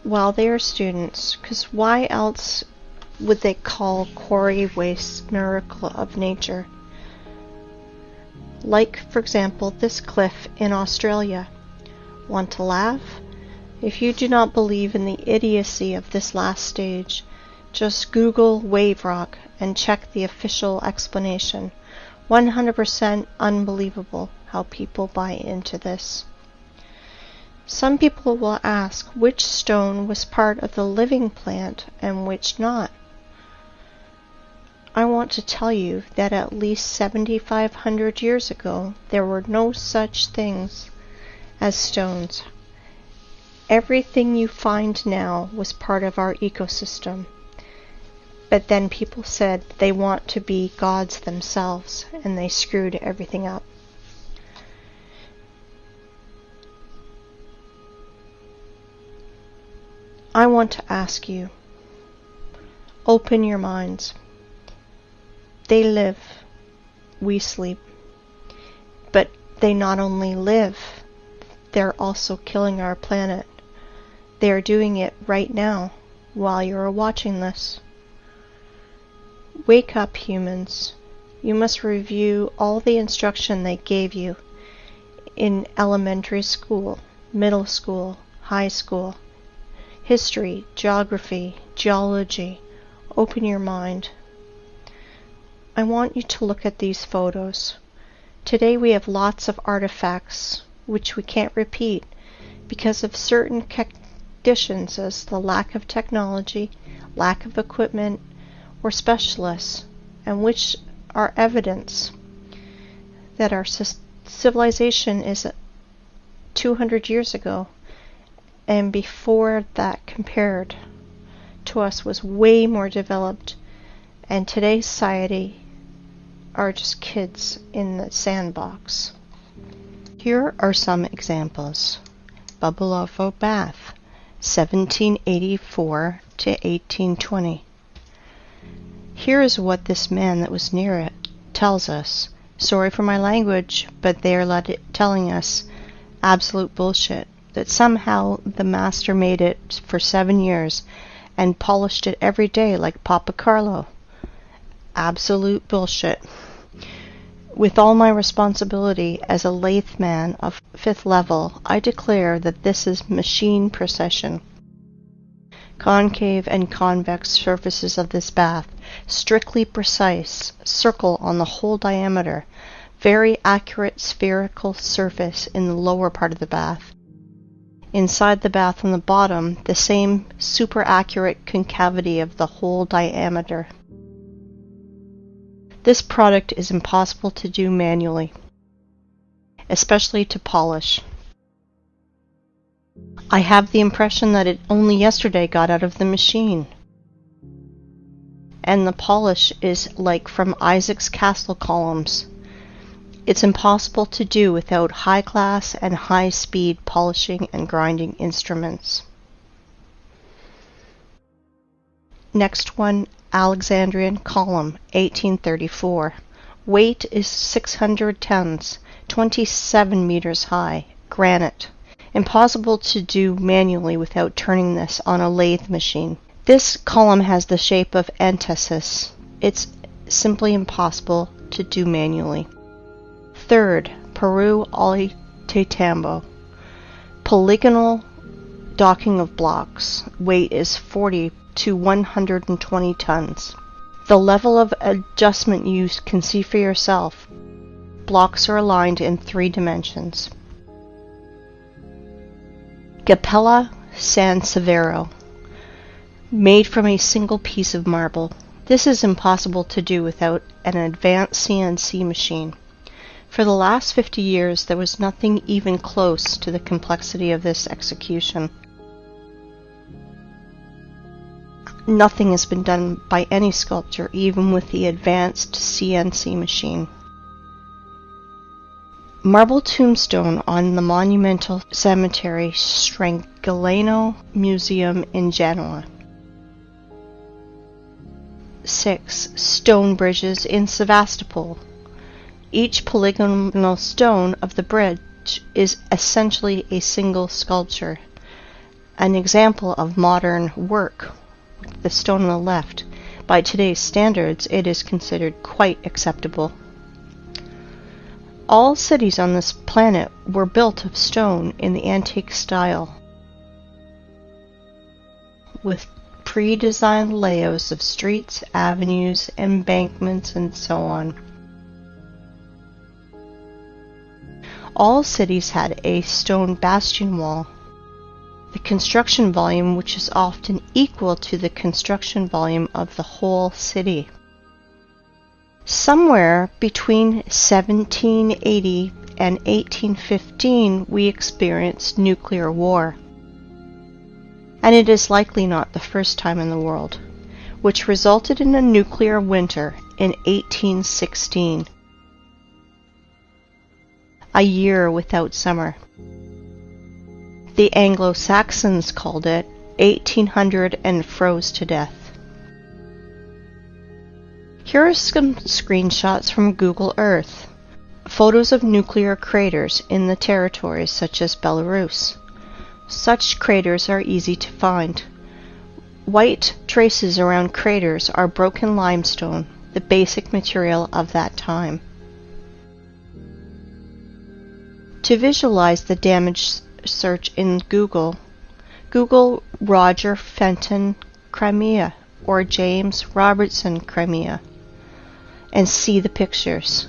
while they are students, because why else would they call quarry waste miracle of nature? Like, for example, this cliff in Australia. Want to laugh? If you do not believe in the idiocy of this last stage, just Google wave rock and check the official explanation. 100% unbelievable how people buy into this. Some people will ask which stone was part of the living plant and which not. I want to tell you that at least 7,500 years ago there were no such things as stones. Everything you find now was part of our ecosystem. But then people said they want to be gods themselves, and they screwed everything up. I want to ask you, open your minds. They live, we sleep. But they not only live, they're also killing our planet. They are doing it right now, while you're watching this. Wake up, humans. You must review all the instruction they gave you in elementary school, middle school, high school, history, geography, geology. Open your mind. I want you to look at these photos. Today we have lots of artifacts which we can't repeat because of certain conditions as the lack of technology, lack of equipment, or specialists, and which are evidence that our civilization is 200 years ago, and before that compared to us was way more developed, and today's society are just kids in the sandbox. Here are some examples. Bubbleovo Bath, 1784 to 1820. Here is what this man that was near it tells us. Sorry for my language, but they are telling us absolute bullshit. That somehow the master made it for 7 years and polished it every day like Papa Carlo. Absolute bullshit. With all my responsibility as a lathe man of 5th level, I declare that this is machine precision. Concave and convex surfaces of this bath, strictly precise, circle on the whole diameter, very accurate spherical surface in the lower part of the bath. Inside the bath on the bottom, the same super accurate concavity of the whole diameter. This product is impossible to do manually, especially to polish. I have the impression that it only yesterday got out of the machine. And the polish is like from Isaac's castle columns. It's impossible to do without high-class and high-speed polishing and grinding instruments. Next one, Alexandrian column, 1834. Weight is 600 tons, 27 meters high, granite. Impossible to do manually without turning this on a lathe machine. This column has the shape of entasis. It's simply impossible to do manually. Third, Peru Ollantaytambo. Polygonal docking of blocks. Weight is 40 to 120 tons. The level of adjustment you can see for yourself. Blocks are aligned in 3 dimensions. Capella San Severo. Made from a single piece of marble. This is impossible to do without an advanced CNC machine. For the last 50 years, there was nothing even close to the complexity of this execution. Nothing has been done by any sculptor, even with the advanced CNC machine. Marble tombstone on the Monumental Cemetery Strangolano Museum in Genoa. 6. Stone bridges in Sevastopol. Each polygonal stone of the bridge is essentially a single sculpture, an example of modern work. With the stone on the left, by today's standards, it is considered quite acceptable. All cities on this planet were built of stone in the antique style, with pre-designed layouts of streets, avenues, embankments, and so on. All cities had a stone bastion wall, the construction volume which is often equal to the construction volume of the whole city. Somewhere between 1780 and 1815 we experienced nuclear war. And it is likely not the first time in the world, which resulted in a nuclear winter in 1816. A year without summer. The Anglo-Saxons called it 1800 and froze to death. Here are some screenshots from Google Earth. Photos of nuclear craters in the territories such as Belarus. Such craters are easy to find. White traces around craters are broken limestone, the basic material of that time. To visualize the damage, search in Google Roger Fenton Crimea or James Robertson Crimea and see the pictures.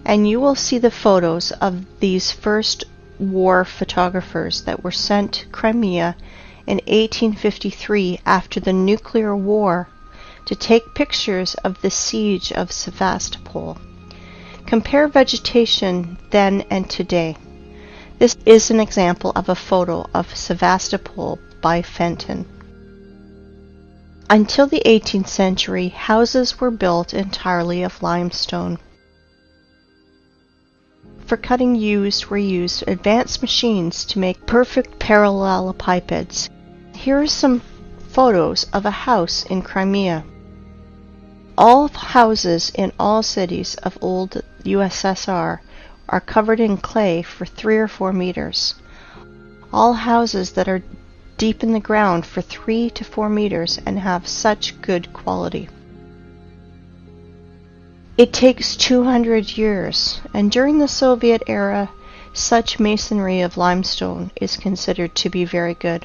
And you will see the photos of these first war photographers that were sent to Crimea in 1853 after the nuclear war to take pictures of the siege of Sevastopol. Compare vegetation then and today. This is an example of a photo of Sevastopol by Fenton. Until the 18th century, houses were built entirely of limestone. for cutting were used advanced machines to make perfect parallelepipeds. Here are some photos of a house in Crimea. All houses in all cities of old USSR are covered in clay for 3 or 4 meters. All houses that are deep in the ground for 3 to 4 meters and have such good quality. It takes 200 years, and during the Soviet era, such masonry of limestone is considered to be very good.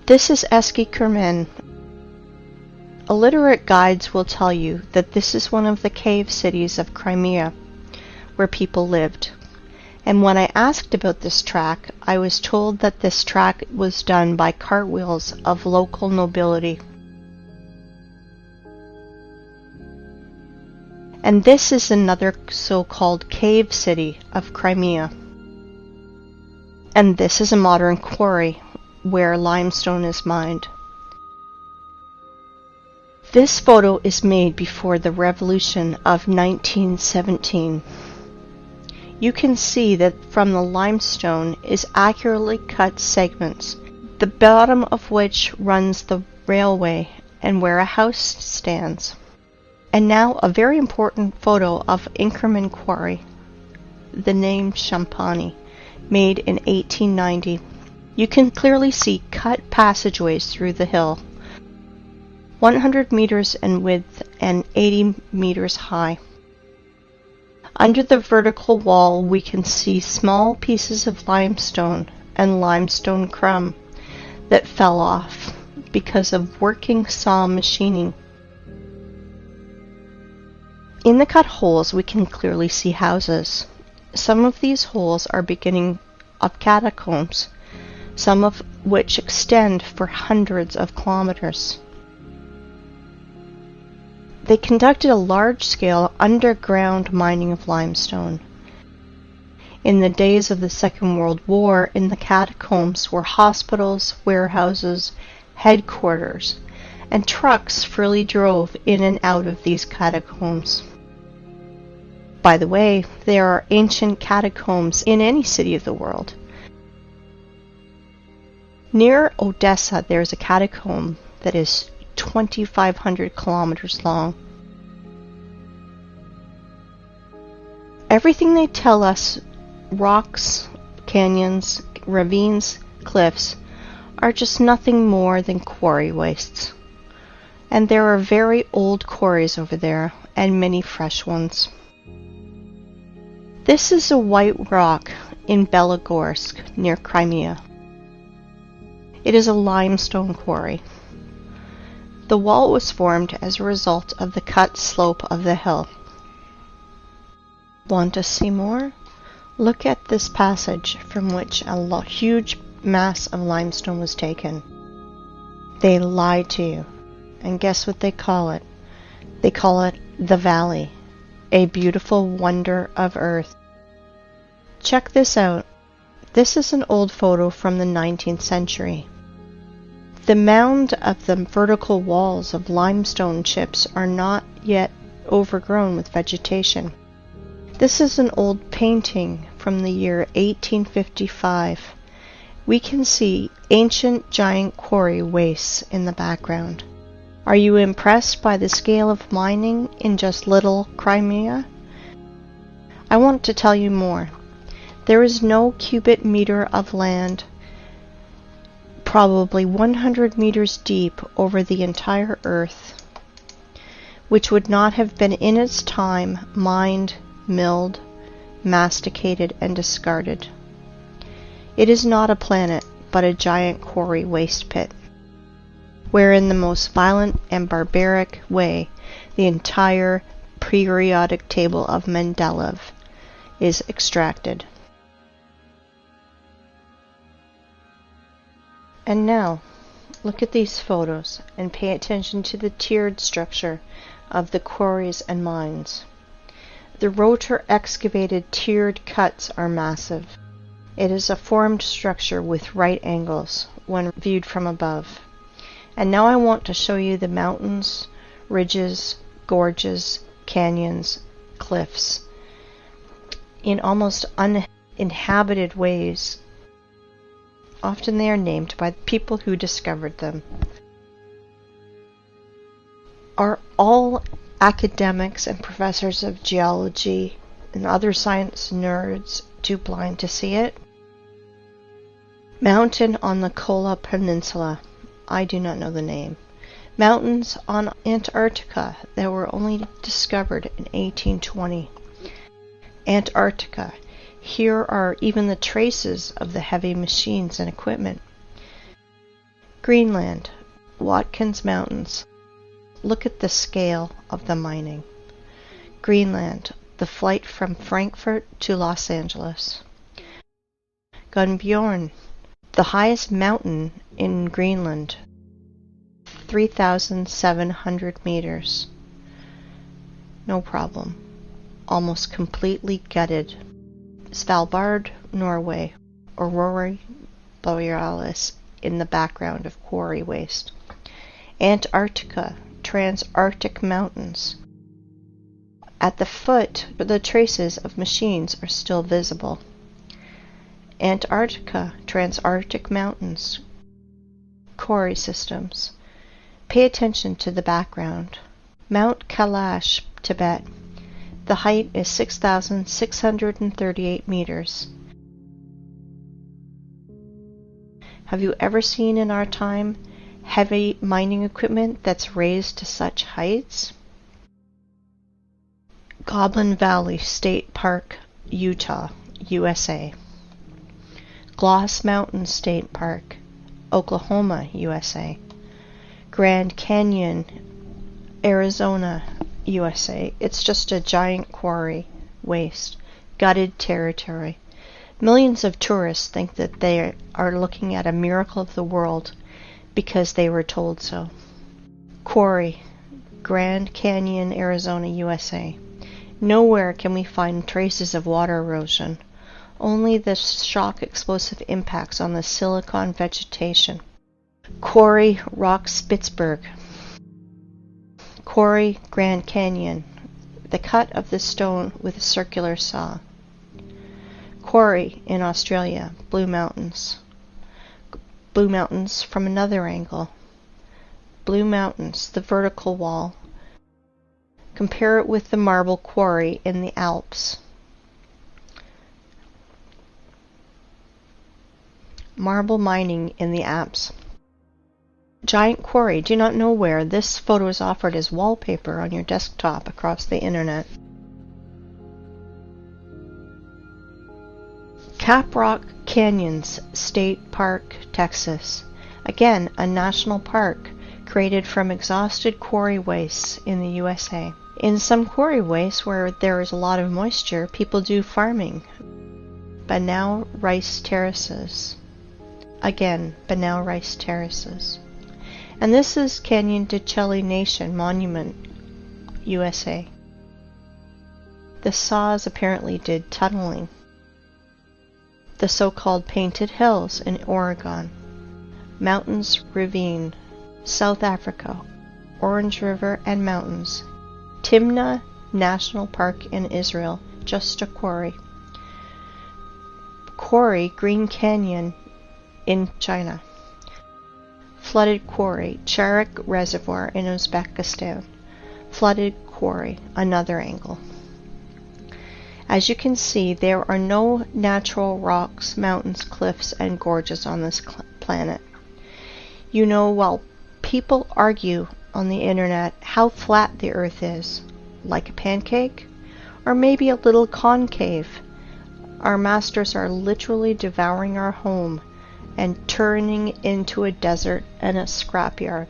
This is Eski Kurmen. Illiterate guides will tell you that this is one of the cave cities of Crimea, where people lived. And when I asked about this track, I was told that this track was done by cartwheels of local nobility. And this is another so-called cave city of Crimea. And this is a modern quarry where limestone is mined. This photo is made before the revolution of 1917. You can see that from the limestone is accurately cut segments, the bottom of which runs the railway and where a house stands. And now a very important photo of Inkerman Quarry, the name Champani, made in 1890. You can clearly see cut passageways through the hill, 100 meters in width and 80 meters high. Under the vertical wall we can see small pieces of limestone and limestone crumb that fell off because of working saw machining. In the cut holes we can clearly see houses. Some of these holes are beginning of catacombs, some of which extend for hundreds of kilometers. They conducted a large-scale underground mining of limestone. In the days of the Second World War, in the catacombs were hospitals, warehouses, headquarters, and trucks freely drove in and out of these catacombs. By the way, there are ancient catacombs in any city of the world. Near Odessa, there is a catacomb that is 2,500 kilometers long. Everything they tell us, rocks, canyons, ravines, cliffs, are just nothing more than quarry wastes. And there are very old quarries over there, and many fresh ones. This is a white rock in Belogorsk, near Crimea. It is a limestone quarry. The wall was formed as a result of the cut slope of the hill. Want to see more? Look at this passage from which a huge mass of limestone was taken. They lied to you. And guess what they call it? They call it the Valley, a beautiful wonder of earth. Check this out. This is an old photo from the 19th century. The mound of the vertical walls of limestone chips are not yet overgrown with vegetation. This is an old painting from the year 1855. We can see ancient giant quarry wastes in the background. Are you impressed by the scale of mining in just little Crimea? I want to tell you more. There is no cubic meter of land, probably 100 meters deep over the entire earth, which would not have been in its time mined, milled, masticated, and discarded. It is not a planet, but a giant quarry waste pit, where in the most violent and barbaric way the entire periodic table of Mendeleev is extracted. And now, look at these photos and pay attention to the tiered structure of the quarries and mines. The rotor excavated tiered cuts are massive. It is a formed structure with right angles when viewed from above. And now I want to show you the mountains, ridges, gorges, canyons, cliffs, in almost uninhabited ways. Often they are named by the people who discovered them. Are all academics and professors of geology and other science nerds too blind to see it? Mountain on the Kola Peninsula. I do not know the name. Mountains on Antarctica that were only discovered in 1820. Antarctica. Here are even the traces of the heavy machines and equipment. Greenland. Watkins Mountains. Look at the scale of the mining. Greenland. The flight from Frankfurt to Los Angeles. Gunbjorn. The highest mountain in Greenland. 3,700 meters. No problem. Almost completely gutted. Svalbard, Norway. Aurora Borealis in the background of quarry waste. Antarctica, Transantarctic Mountains. At the foot, the traces of machines are still visible. Antarctica, Transantarctic Mountains. Quarry systems. Pay attention to the background. Mount Kailash, Tibet. The height is 6,638 meters. Have you ever seen in our time heavy mining equipment that's raised to such heights? Goblin Valley State Park, Utah, USA. Gloss Mountain State Park, Oklahoma, USA. Grand Canyon, Arizona, USA. It's just a giant quarry, waste, gutted territory. Millions of tourists think that they are looking at a miracle of the world because they were told so. Quarry, Grand Canyon, Arizona, USA. Nowhere can we find traces of water erosion, only the shock explosive impacts on the silicon vegetation. Quarry, Rock Spitzberg. Quarry, Grand Canyon. The cut of the stone with a circular saw. Quarry in Australia, Blue Mountains. Blue Mountains from another angle. Blue Mountains, the vertical wall. Compare it with the marble quarry in the Alps. Marble mining in the Alps. Giant quarry. Do not know where. This photo is offered as wallpaper on your desktop across the internet. Caprock Canyons State Park, Texas. Again, a national park created from exhausted quarry wastes in the USA. In some quarry wastes where there is a lot of moisture, people do farming. Banao rice terraces. Again, Banao rice terraces. And this is Canyon de Chelly Nation Monument, USA. The saws apparently did tunneling. The so-called Painted Hills in Oregon. Mountains Ravine, South Africa. Orange River and Mountains. Timna National Park in Israel, just a quarry. Quarry, Green Canyon in China. Flooded quarry, Charak Reservoir in Uzbekistan. Flooded quarry, another angle. As you can see, there are no natural rocks, mountains, cliffs, and gorges on this planet. You know, while people argue on the internet how flat the earth is, like a pancake, or maybe a little concave, our masters are literally devouring our home and turning into a desert and a scrapyard.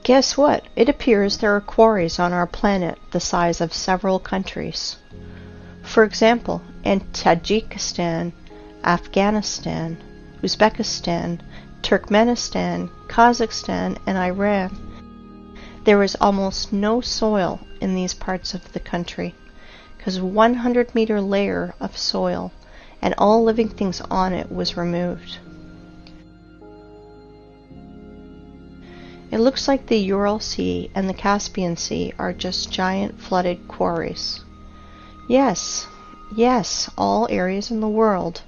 Guess what? It appears there are quarries on our planet the size of several countries. For example, in Tajikistan, Afghanistan, Uzbekistan, Turkmenistan, Kazakhstan, and Iran, there is almost no soil in these parts of the country, because a 100-meter layer of soil and all living things on it was removed. It looks like the Ural Sea and the Caspian Sea are just giant flooded quarries. Yes, all areas in the world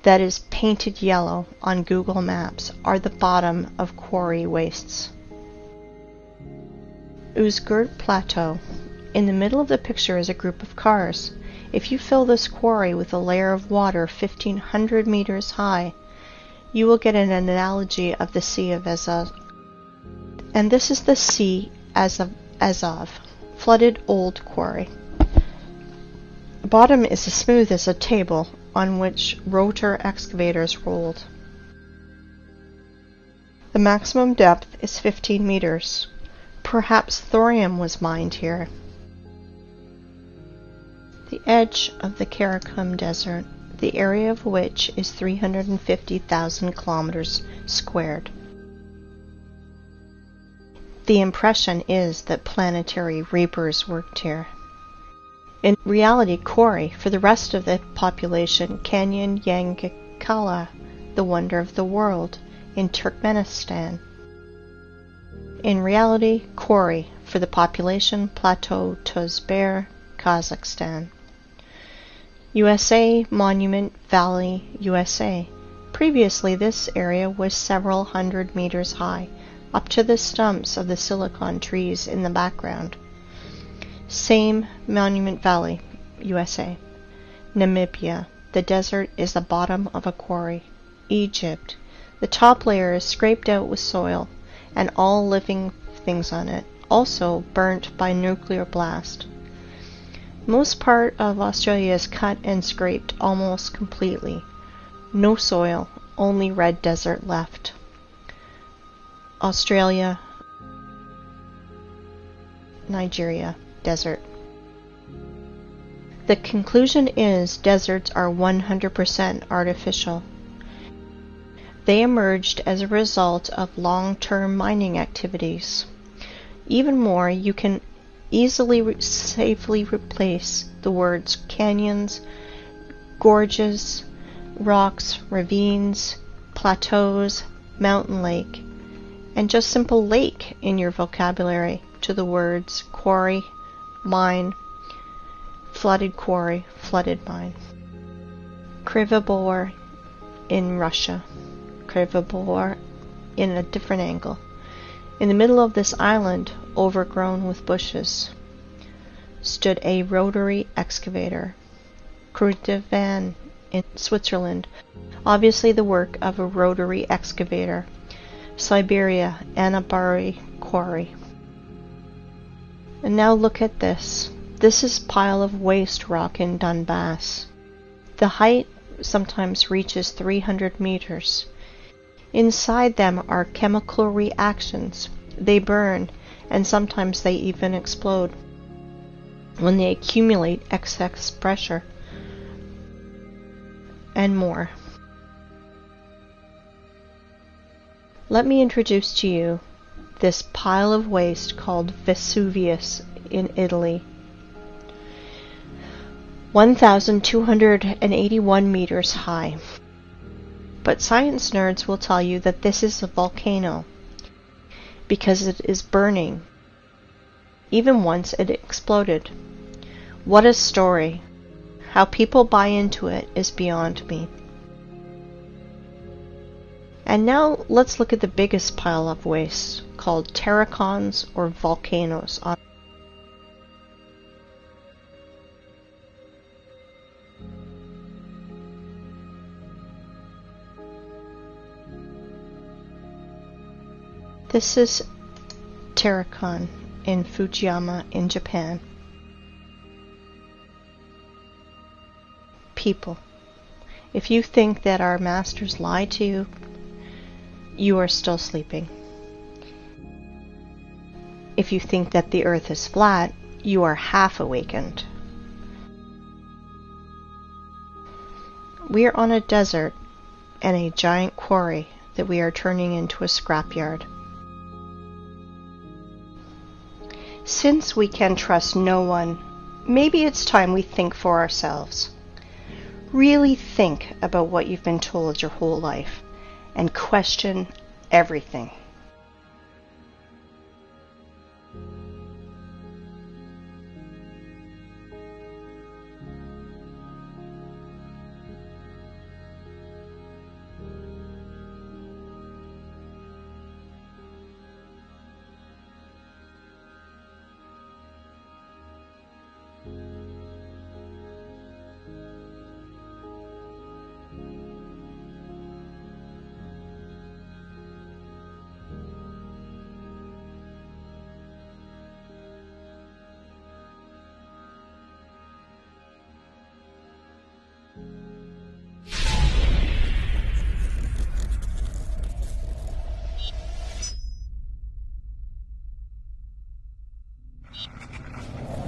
that is painted yellow on Google Maps are the bottom of quarry wastes. Uzgurt Plateau. In the middle of the picture is a group of cars. If you fill this quarry with a layer of water 1,500 meters high, you will get an analogy of the Sea of Azov. And this is the Sea Azov, flooded old quarry. The bottom is as smooth as a table on which rotor excavators rolled. The maximum depth is 15 meters. Perhaps thorium was mined here. The edge of the Karakum Desert, the area of which is 350,000 kilometers squared. The impression is that planetary reapers worked here. In reality, quarry, for the rest of the population, Canyon Yangakala, the wonder of the world, in Turkmenistan. In reality, quarry, for the population, Plateau Tozber, Kazakhstan. USA Monument Valley, USA. Previously, this area was several hundred meters high, up to the stumps of the silicon trees in the background. Same Monument Valley, USA. Namibia. The desert is the bottom of a quarry. Egypt. The top layer is scraped out with soil, and all living things on it, also burnt by nuclear blast. Most part of Australia is cut and scraped almost completely. No soil, only red desert left. Australia, Nigeria, desert. The conclusion is deserts are 100% artificial. They emerged as a result of long-term mining activities. Even more, you can easily safely replace the words canyons, gorges, rocks, ravines, plateaus, mountain lake, and just simple lake in your vocabulary to the words quarry, mine, flooded quarry, flooded mine. Krivobor in Russia. Krivobor in a different angle. In the middle of this island, overgrown with bushes, stood a rotary excavator. Kruitvann in Switzerland, obviously the work of a rotary excavator. Siberia, Annabari Quarry. And now look at this. This is pile of waste rock in Donbass. The height sometimes reaches 300 meters. Inside them are chemical reactions. They burn, and sometimes they even explode when they accumulate excess pressure, and more. Let me introduce to you this pile of waste called Vesuvius in Italy. 1,281 meters high. But science nerds will tell you that this is a volcano because it is burning, even once it exploded. What a story! How people buy into it is beyond me. And now let's look at the biggest pile of waste, called terracons or volcanoes. This is Terracon in Fujiyama in Japan. People, if you think that our masters lie to you, you are still sleeping. If you think that the earth is flat, you are half awakened. We are on a desert and a giant quarry that we are turning into a scrapyard. Since we can trust no one, maybe it's time we think for ourselves. Really think about what you've been told your whole life and question everything.